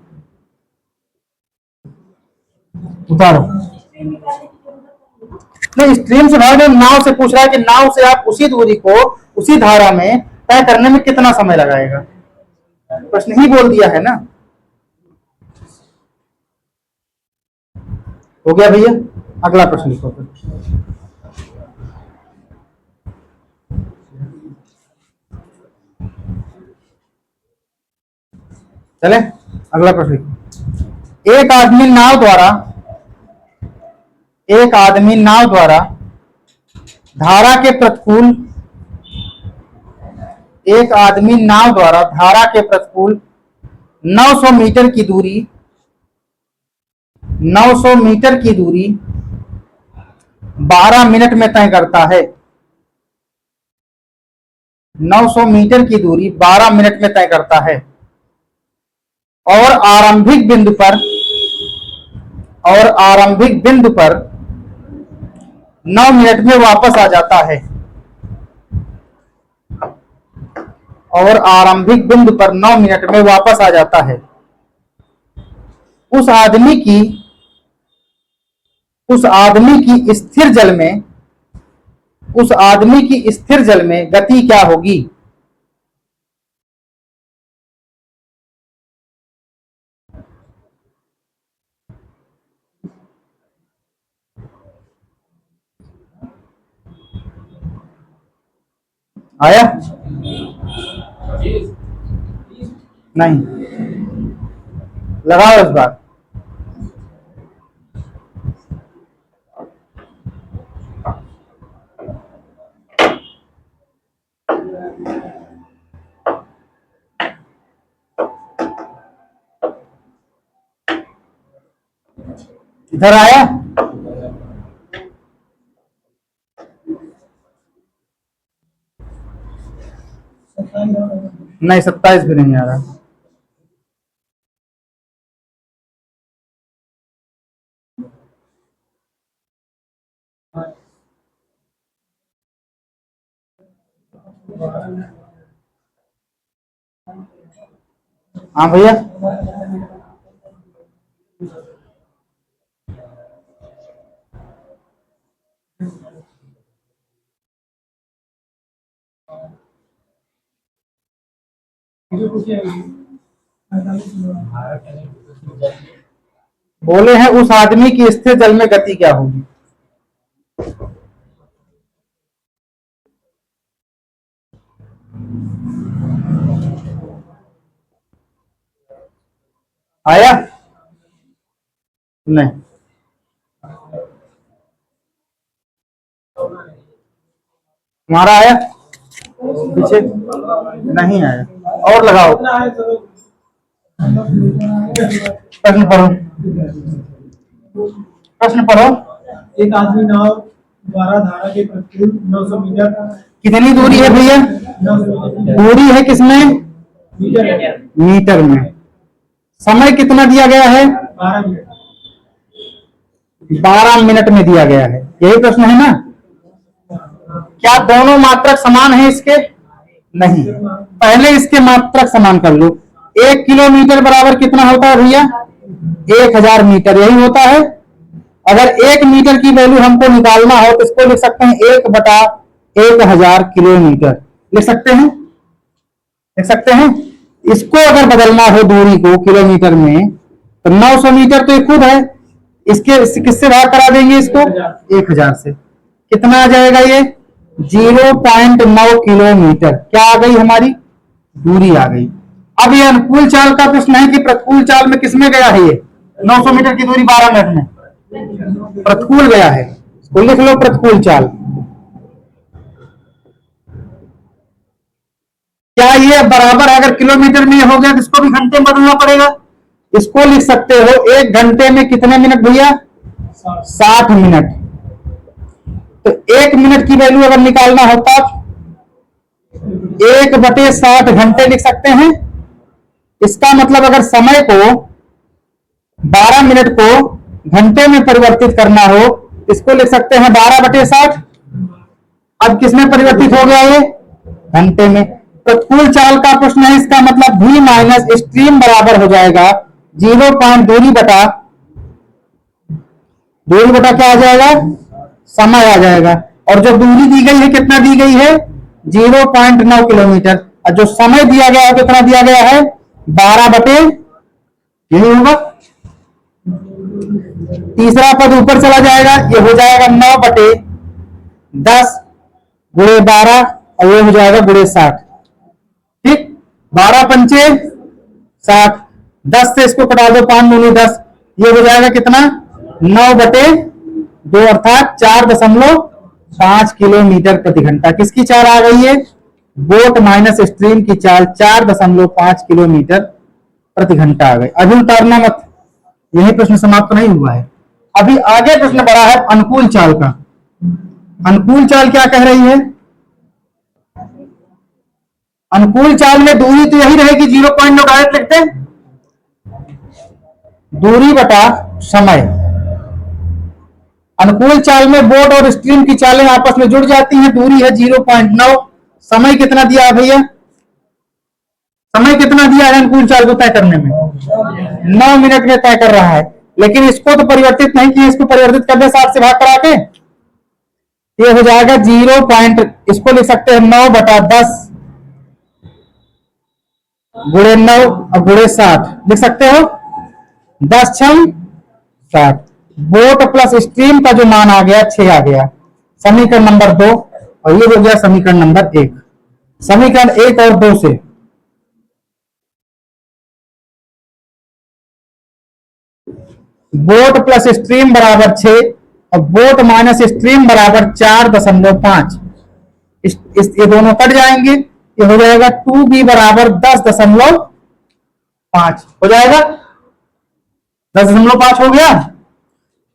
A: उतारो। नहीं, स्ट्रीम से भाग नाव से पूछ रहा है कि नाव से आप उसी दूरी को उसी धारा में तय करने में कितना समय लगाएगा, प्रश्न ही बोल दिया है ना। हो गया भैया? अगला प्रश्न लिखो फिर। चले अगला प्रश्न लिखो। एक आदमी नाव द्वारा धारा के प्रतिकूल एक आदमी नाव द्वारा धारा के प्रतिकूल 900 मीटर की दूरी 900 मीटर की दूरी 12 मिनट में तय करता है। 900 मीटर की दूरी 12 मिनट में तय करता है और आरंभिक बिंदु पर 9 मिनट में वापस आ जाता है और आरंभिक बिंदु पर 9 मिनट में वापस आ जाता है। उस आदमी की स्थिर जल में गति क्या होगी? आया? नहीं, लगाओ इस बार। इधर आया? नहीं, 27 भी नहीं आ रहा। हाँ भैया, बोले हैं उस आदमी की स्थिर जल में गति क्या होगी। आया नहीं, तुम्हारा आया पीछे नहीं आया, और लगाओ प्रश्न पढ़ो, प्रश्न पढ़ो।
B: एक आदमी नाव द्वारा धारा के प्रतिकूल 900 मीटर,
A: कितनी दूरी है भैया?
B: 900 मीटर
A: दूरी है किसमें?
B: मीटर,
A: मीटर में। समय कितना दिया गया है?
B: 12 मिनट,
A: 12 मिनट में दिया गया है, यही प्रश्न है ना। क्या दोनों मात्रक समान है इसके? नहीं। पहले इसके मात्रक समान कर लो। 1 किलोमीटर बराबर कितना होता है भैया? 1000 मीटर, यही होता है। अगर 1 मीटर की वैल्यू हमको निकालना हो तो इसको लिख सकते हैं 1/1000 किलोमीटर, लिख सकते हैं, लिख सकते हैं। इसको अगर बदलना हो दूरी को किलोमीटर में तो 900 मीटर तो ये खुद है, इसके किससे भाग करा देंगे इसको? 1000 से। कितना आ जाएगा ये? 0.9 किलोमीटर। क्या आ गई हमारी? दूरी आ गई। अब ये अनुकूल चाल का प्रश्न है कि प्रतिकूल चाल में किसमें गया है ये 900 मीटर की दूरी 12 मिनट में? प्रतिकूल गया है, इसको लिख लो प्रतिकूल चाल। क्या ये बराबर अगर किलोमीटर में हो गया तो इसको भी घंटे में बदलना पड़ेगा। इसको लिख सकते हो 1 घंटे में कितने मिनट भैया? 60 मिनट। तो 1 मिनट की वैल्यू अगर निकालना होता 1/60 घंटे लिख सकते हैं। इसका मतलब अगर समय को 12 मिनट को घंटे में परिवर्तित करना हो इसको लिख सकते हैं 12/60। अब किसमें परिवर्तित हो गया ये? घंटे में। प्रतिकूल चाल का प्रश्न है, इसका मतलब v माइनस स्ट्रीम बराबर हो जाएगा 0. दूरी बटा क्या आ जाएगा? समय आ जाएगा। और जो दूरी दी गई है कितना दी गई है? 0.9 किलोमीटर। और जो समय दिया गया है कितना दिया गया है? 12 यही होगा। तीसरा पद ऊपर चला जाएगा, ये हो जाएगा 9/10 गुणे 12 और ये हो जाएगा गुणे 60। ठीक, 12 पंचे 60, 10 से इसको कटा दो, 5 दूनी 10, ये हो जाएगा कितना? 9/2 अर्थात 4.5 किलोमीटर प्रति घंटा। किसकी चाल आ गई है? बोट माइनस स्ट्रीम की चाल 4.5 किलोमीटर प्रति घंटा आ गई। अभी उतारना मत, यही प्रश्न समाप्त नहीं हुआ है। अभी आगे प्रश्न बढ़ा है अनुकूल चाल का। अनुकूल चाल क्या कह रही है? अनुकूल चाल में दूरी तो यही रहेगी 0.9 डायरेक्ट लिखते हैं, दूरी बटा समय। अनुकूल चाल में बोट और स्ट्रीम की चालें आपस में जुड़ जाती हैं। दूरी है 0.9, समय कितना दिया है भैया? समय कितना दिया है अनुकूल चाल को तय करने में? 9 मिनट में तय कर रहा है। लेकिन इसको तो परिवर्तित नहीं किया, इसको परिवर्तित कर दे 60 से भाग करा के, ये हो जाएगा 0. इसको लिख सकते हैं 9/10 गुणे 9 और गुणे 60 लिख सकते हो। 10×6 = 60। बोट प्लस स्ट्रीम का जो मान आ गया 6 आ गया, समीकरण नंबर 2। और ये हो गया समीकरण नंबर 1। समीकरण 1 और 2 से बोट प्लस स्ट्रीम बराबर 6 और बोट माइनस स्ट्रीम बराबर 4.5। ये दोनों कट जाएंगे, ये हो जाएगा 2b बराबर 10.5 हो जाएगा। 10.5 हो गया।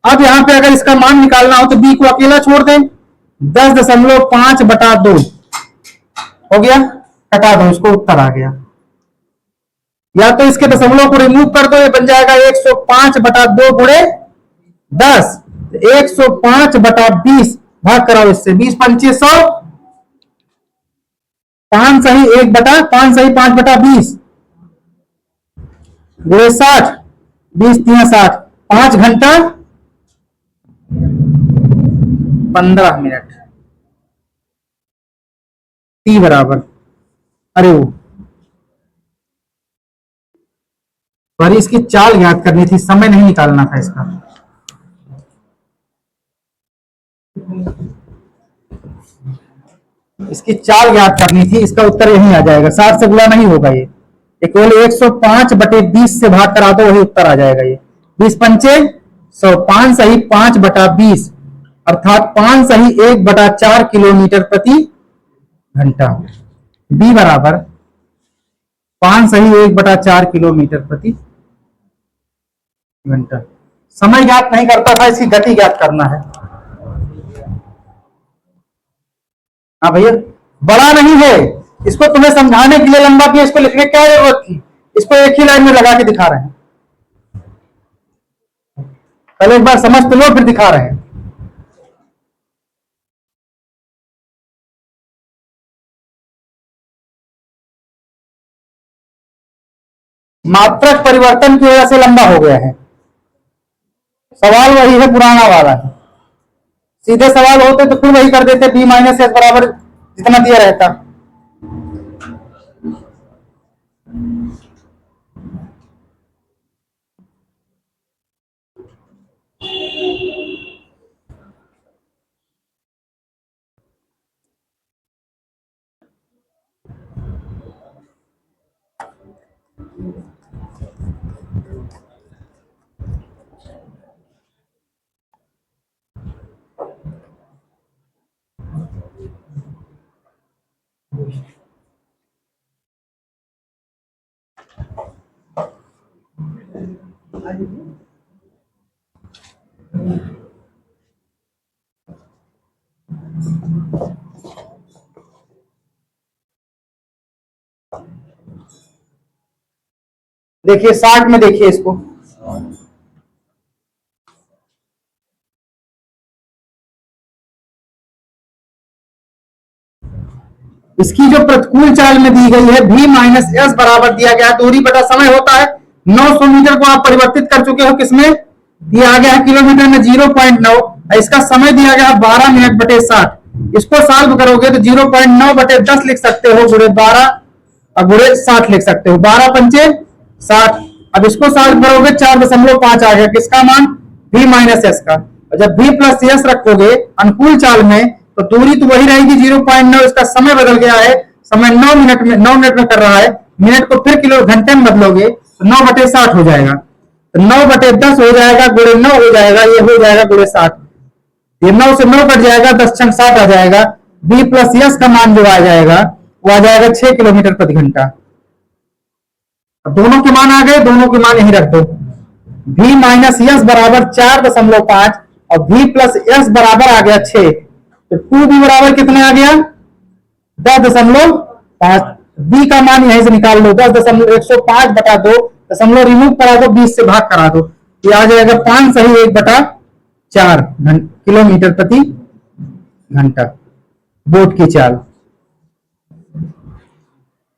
A: अब यहां पे अगर इसका मान निकालना हो तो b को अकेला छोड़ दें, 10.5/2 हो गया, कटा दो, इसको उत्तर आ गया। या तो इसके दशमलव को रिमूव कर दो, ये बन जाएगा 105/2 गुणे 10, 105/20 भाग कराओ इससे, 20 पंचे 100, 5 सही 5/20 गुणे 60, 20 3 60, 5 घंटा 15 मिनट। t बराबर, अरे वो और इसकी चाल ज्ञात करनी थी, समय नहीं निकालना था इसका। इसकी चाल ज्ञात करनी थी, इसका उत्तर यही आ जाएगा। 60 से गुणा नहीं होगा ये केवल 105/20 से भाग करा दो, वही उत्तर आ जाएगा ये। 20 पंचे 100, 5 सही 5/20 अर्थात 5 सही 1/4 किलोमीटर प्रति घंटा। बी बराबर 5 सही 1/4 किलोमीटर प्रति घंटा। समय ज्ञात नहीं करता था, इसकी गति ज्ञात करना है। हाँ भैया, बड़ा नहीं है, इसको तुम्हें समझाने के लिए लंबा किया, इसको लिखने की क्या जरूरत थी। इसको एक ही लाइन में लगा के दिखा रहे हैं। पहले एक बार समझ तो लो, फिर दिखा रहे हैं। मात्रक परिवर्तन की वजह से लंबा हो गया है। सवाल वही है, पुराना वाला है। सीधे सवाल होते तो फिर वही कर देते, बी माइनस एस बराबर जितना दिया रहता। देखिए 60 में देखिए इसको, इसकी जो प्रतिकूल चाल में दी गई है v माइनस एस बराबर दिया गया है, दूरी बटा समय होता है। 900 मीटर को आप परिवर्तित कर चुके हो, किसमें दिया गया है किलोमीटर में 0.9, इसका समय दिया गया है 12 मिनट बटे 60। इसको सॉल्व करोगे तो 0.9 बटे 10 लिख सकते हो, गुणे 12 और गुणे 60 लिख सकते हो, 12 पंचे 60। अब इसको सॉल्व करोगे 4.5 आ गया, किसका मान, v माइनस एस का। और जब v प्लस एस रखोगे अनुकूल चाल में तो दूरी तो वही रहेगी 0.9, इसका समय बदल गया है, समय 9 मिनट में कर रहा है, मिनट को फिर किलो घंटे में बदलोगे तो 9/60 हो जाएगा, तो 9/10 हो जाएगा, गुणे 9 हो जाएगा, ये हो जाएगा गुणे 60। ये 9 से 9 कट जाएगा, 10 छंग 60 आ जाएगा। बी प्लस एस का मान जो आ जाएगा वो आ जाएगा 6 किलोमीटर प्रति घंटा। अब दोनों के मान आ गए, दोनों के मान यही रख दो। v माइनस एस बराबर 4.5 और v प्लस एस बराबर आ गया 6, तो 2b बराबर कितना आ गया 10.5। b का मान यहीं से निकाल लो, 10.105/2 दशमलव रिमूव करा दो, 20 से भाग करा दो, ये आ जाएगा 5 सही 1/4 किलोमीटर प्रति घंटा। बोट की चाल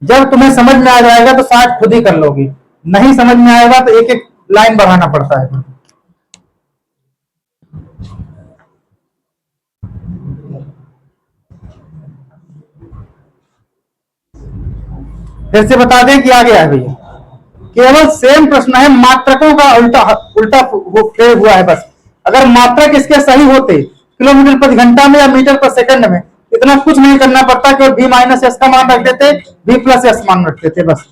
A: जब तुम्हें समझ में आ जाएगा तो 60 खुद ही कर लोगे, नहीं समझ में आएगा तो एक एक लाइन बढ़ाना पड़ता है। फिर से बता दें कि आ गया है भैया, केवल सेम प्रश्न है, मात्रकों का उल्टा उल्टा प्रयोग हुआ है बस। अगर मात्रक इसके सही होते किलोमीटर प्रति घंटा में या मीटर पर सेकंड में, इतना कुछ नहीं करना पड़ता, केवल v माइनस एस का मान रख देते, v प्लस एस मान रख देते बस।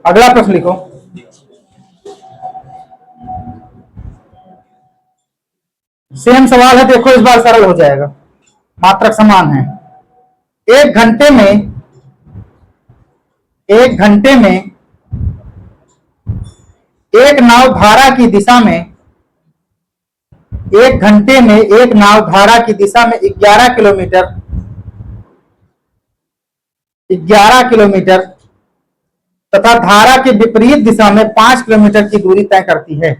A: अगला प्रश्न लिखो। सेम सवाल है, देखो इस बार सरल हो जाएगा, मात्रक समान है। एक घंटे में एक नाव धारा की दिशा में 11 किलोमीटर तथा धारा के विपरीत दिशा में 5 किलोमीटर की दूरी तय करती है,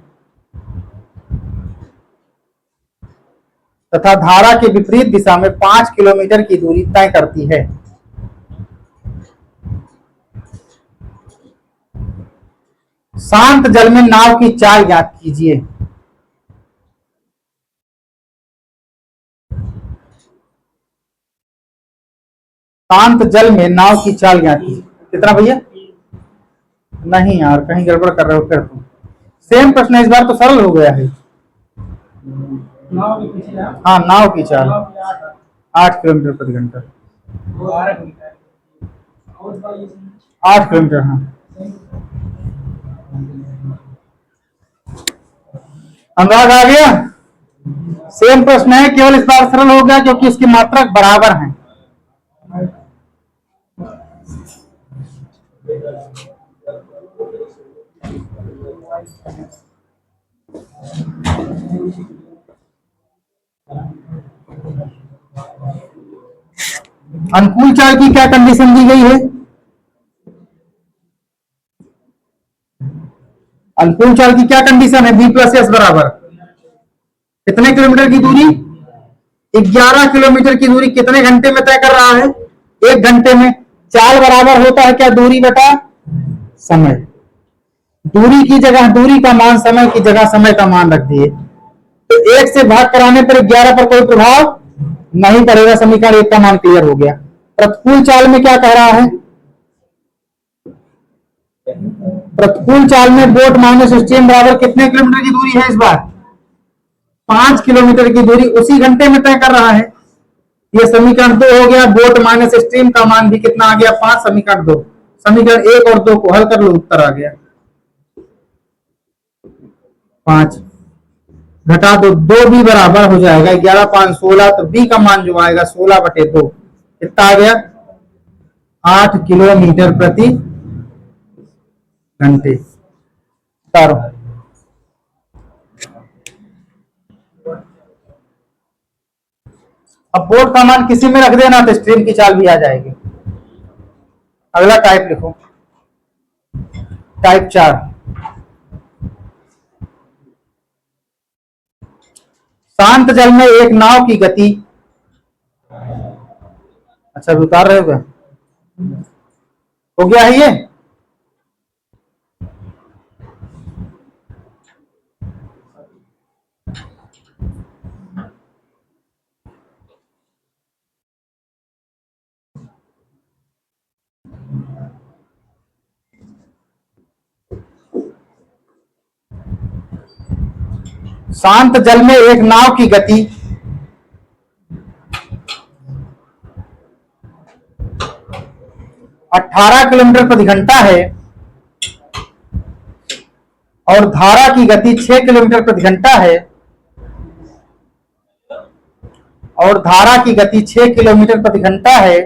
A: तथा धारा के विपरीत दिशा में 5 किलोमीटर की दूरी तय करती है। शांत जल में नाव की चाल ज्ञात कीजिए। शांत जल में नाव की चाल ज्ञाती। कितना भैया? नहीं यार, कहीं गड़बड़ कर रहे हो फिर तुम। सेम प्रश्न है, इस बार तो सरल हो गया है।
B: नाव के पीछे ना,
A: हाँ, नाव की चाल
B: नाव के आठ
A: 8 किलोमीटर प्रति घंटा।
B: 12 किलोमीटर और भाई
A: 8 किलोमीटर, हाँ। अनुराग आ गया? सेम प्रश्न है, केवल इस बार सरल हो गया क्योंकि इसकी मात्रक बराबर हैं। अनुकूल चाल की क्या कंडीशन दी गई है? अनुकूल चाल की क्या कंडीशन है? बी प्लस एस बराबर कितने किलोमीटर की दूरी? 11 किलोमीटर की दूरी कितने घंटे में तय कर रहा है? 1 घंटे में। चाल बराबर होता है क्या? दूरी बटा समय। दूरी की जगह दूरी का मान, समय की जगह समय का मान रख दिए, तो 1 से भाग कराने पर 11 पर कोई प्रभाव नहीं पड़ेगा। समीकरण 1 का मान क्लियर हो गया। प्रतिकूल चाल में क्या कह रहा है? प्रतिकूल चाल में बोट माइनस स्टीम बराबर कितने किलोमीटर की दूरी है? इस बार 5 किलोमीटर की दूरी उसी घंटे में तय कर रहा है। ये समीकरण 2 हो गया। बोट माइनस स्ट्रीम का मान भी कितना आ गया? 5। समीकरण 2, समीकरण 1 और 2 को हल कर लो, उत्तर आ गया 5। घटा दो, 2 भी बराबर हो जाएगा 11 5 16, तो बी का मान जो आएगा 16/2 कितना आ गया? 8 किलोमीटर प्रति घंटे। तारो अब बोर्ड का मान किसी में रख देना तो स्ट्रीम की चाल भी आ जाएगी। अगला टाइप लिखो, टाइप 4। शांत जल में एक नाव की गति, अच्छा अभी उतार रहे हो गया है ये? शांत जल में एक नाव की गति 18 किलोमीटर प्रति घंटा है और धारा की गति 6 किलोमीटर प्रति घंटा है, और धारा की गति 6 किलोमीटर प्रति घंटा है।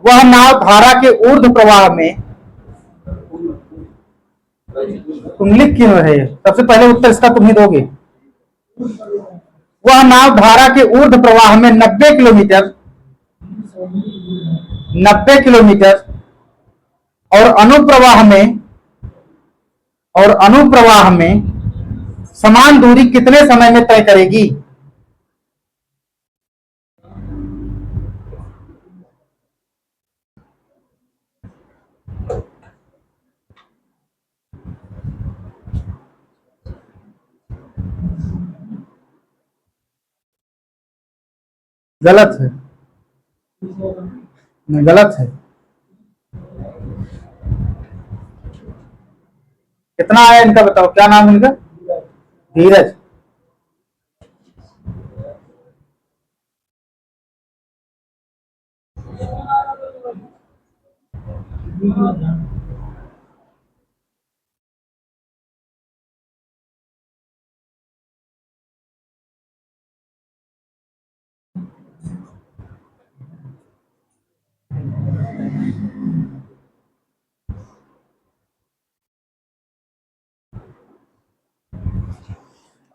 A: वह नाव धारा के ऊर्ध्व प्रवाह में, तुम लिख क्यों रहे? सबसे पहले उत्तर इसका तुम ही दोगे। वह नाव धारा के ऊर्ध्व प्रवाह में 90 किलोमीटर और अनुप्रवाह में समान दूरी कितने समय में तय करेगी? गलत है, गलत है। कितना आया इनका बताओ, क्या नाम इनका? धीरज।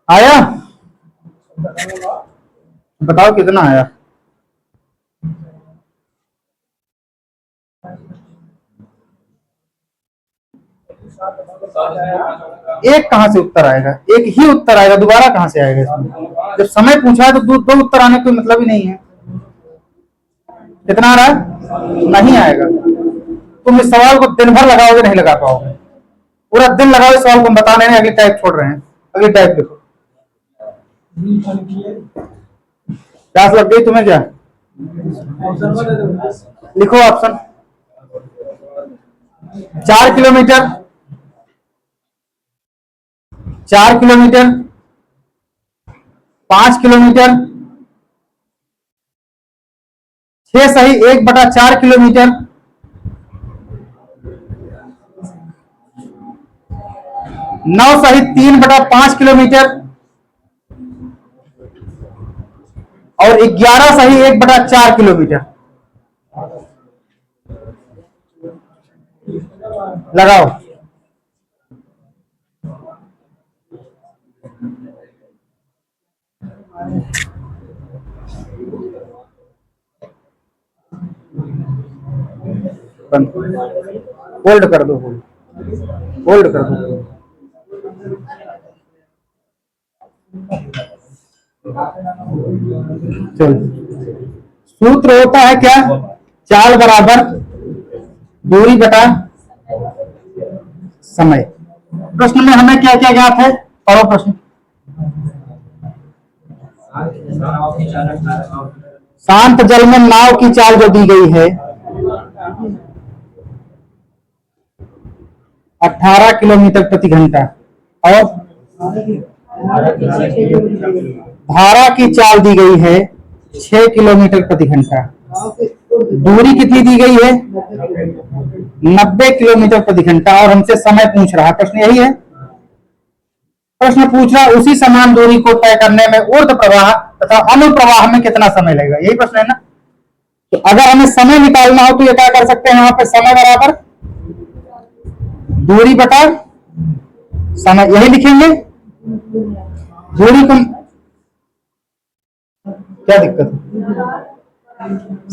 A: आया? बताओ कितना आया? एक कहां से उत्तर आएगा? एक ही उत्तर आएगा, दोबारा कहां से आएगा इसमें? जब समय पूछा है तो दो उत्तर आने कोई मतलब ही नहीं है। कितना आ रहा है? नहीं आएगा। तुम इस सवाल को दिन भर लगाओगे, नहीं लगा पाओगे। पूरा दिन लगाओ इस सवाल को, बताने नहीं। अगली टाइप छोड़ रहे हैं, अगली टाइप देखो। प्यास लग गई तुम्हें क्या? लिखो ऑप्शन। 4 किलोमीटर, 4 किलोमीटर, 5 किलोमीटर, 6 सही 1/4 किलोमीटर, 9 सही 3/5 किलोमीटर और 11 सही 1/4 किलोमीटर। लगाओ। होल्ड कर दो, होल्ड कर दो। चल, सूत्र होता है क्या? चाल बराबर दूरी बटा समय। प्रश्न में हमें क्या क्या ज्ञात है? पढ़ो प्रश्न। शांत जल में नाव की चाल जो दी गई है 18 किलोमीटर प्रति घंटा और धारा की चाल दी गई है 6 किलोमीटर प्रति घंटा। दूरी कितनी दी गई है? 90 किलोमीटर प्रति घंटा और हमसे समय पूछ रहा है। प्रश्न यही है। प्रश्न पूछ रहा उसी समान दूरी को तय करने में ऊर्ध्व प्रवाह तथा अनुप्रवाह में कितना समय लगेगा, यही प्रश्न है ना। तो अगर हमें समय निकालना हो तो ये क्या कर सकते हैं, यहाँ पे समय बराबर दूरी बटा समय, यही लिखेंगे। दूरी को क्या दिक्कत है,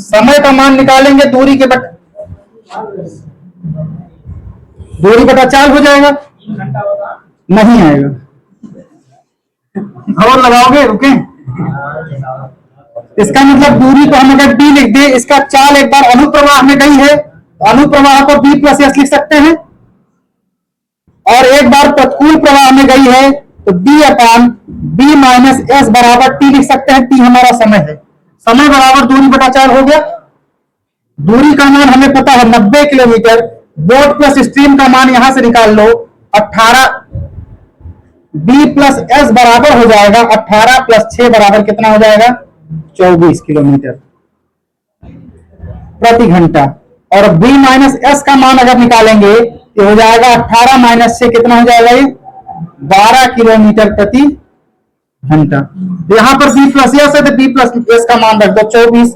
A: समय का मान निकालेंगे दूरी के बट दूरी बटा 4 हो जाएगा। नहीं आएगा, और लगाओगे रुके। इसका मतलब दूरी को हम अगर डी लिख दे, इसका चाल एक बार अनुप्रवाह में गई है, अनुप्रवाह को बी प्लस एस लिख सकते हैं, और एक बार प्रतिकूल प्रवाह में गई है तो डी अपान बी माइनस एस बराबर टी लिख सकते हैं। टी हमारा समय है, समय बराबर दूरी बटा 4 हो गया। दूरी का मान हमें पता है 90 किलोमीटर, बोट प्लस स्ट्रीम का मान यहां से निकाल लो 18, बी प्लस एस बराबर हो जाएगा 18 प्लस 6 बराबर कितना हो जाएगा 24 किलोमीटर प्रति घंटा। और बी माइनस एस का मान अगर निकालेंगे तो हो जाएगा 18 माइनस 6 कितना हो जाएगा ये 12 किलोमीटर प्रति घंटा। यहां पर बी प्लस एस है तो बी प्लस एस का मान रख दो 24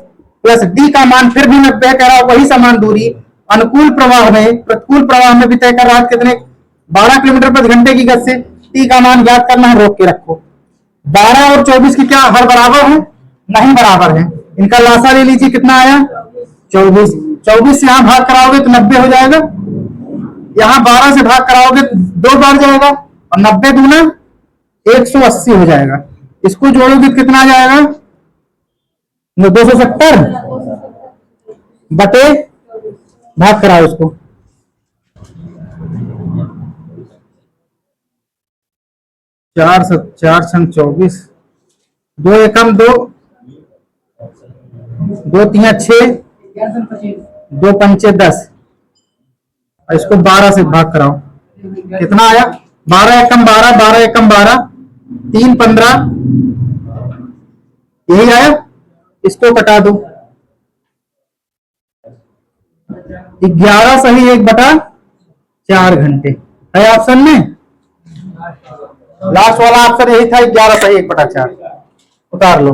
A: प्लस डी का मान फिर भी 90 कह रहा वही समान दूरी अनुकूल प्रवाह में प्रतिकूल प्रवाह में भी तय कर रहा है कितने 12 किलोमीटर प्रति घंटे की गति से। टी का मान ज्ञात करना है, रोक के रखो। 12 और 24 की क्या हर बराबर है? नहीं बराबर है। इनका लासा ले लीजिए, कितना आया 24। 24 से यहां भाग कराओगे तो 90 हो जाएगा, यहां 12 से भाग कराओगे तो 2 बार जाएगा और 90 दूना 180 हो जाएगा। इसको जोड़ोगे तो कितना आ जाएगा 270 बटे भाग कराओ इसको 4 संग 24, 2 एकम 2, 2 तिया 6, 2 पंचे 10, और इसको 12 से भाग कराओ कितना आया 12 एकम 12, 12 एकम 12, 3 15, यही आया। इसको कटा दो 11 सही 1/4 घंटे है ऑप्शन में। लास्ट वाला ऑप्शन यही था 11 सही 1/4। उतार लो।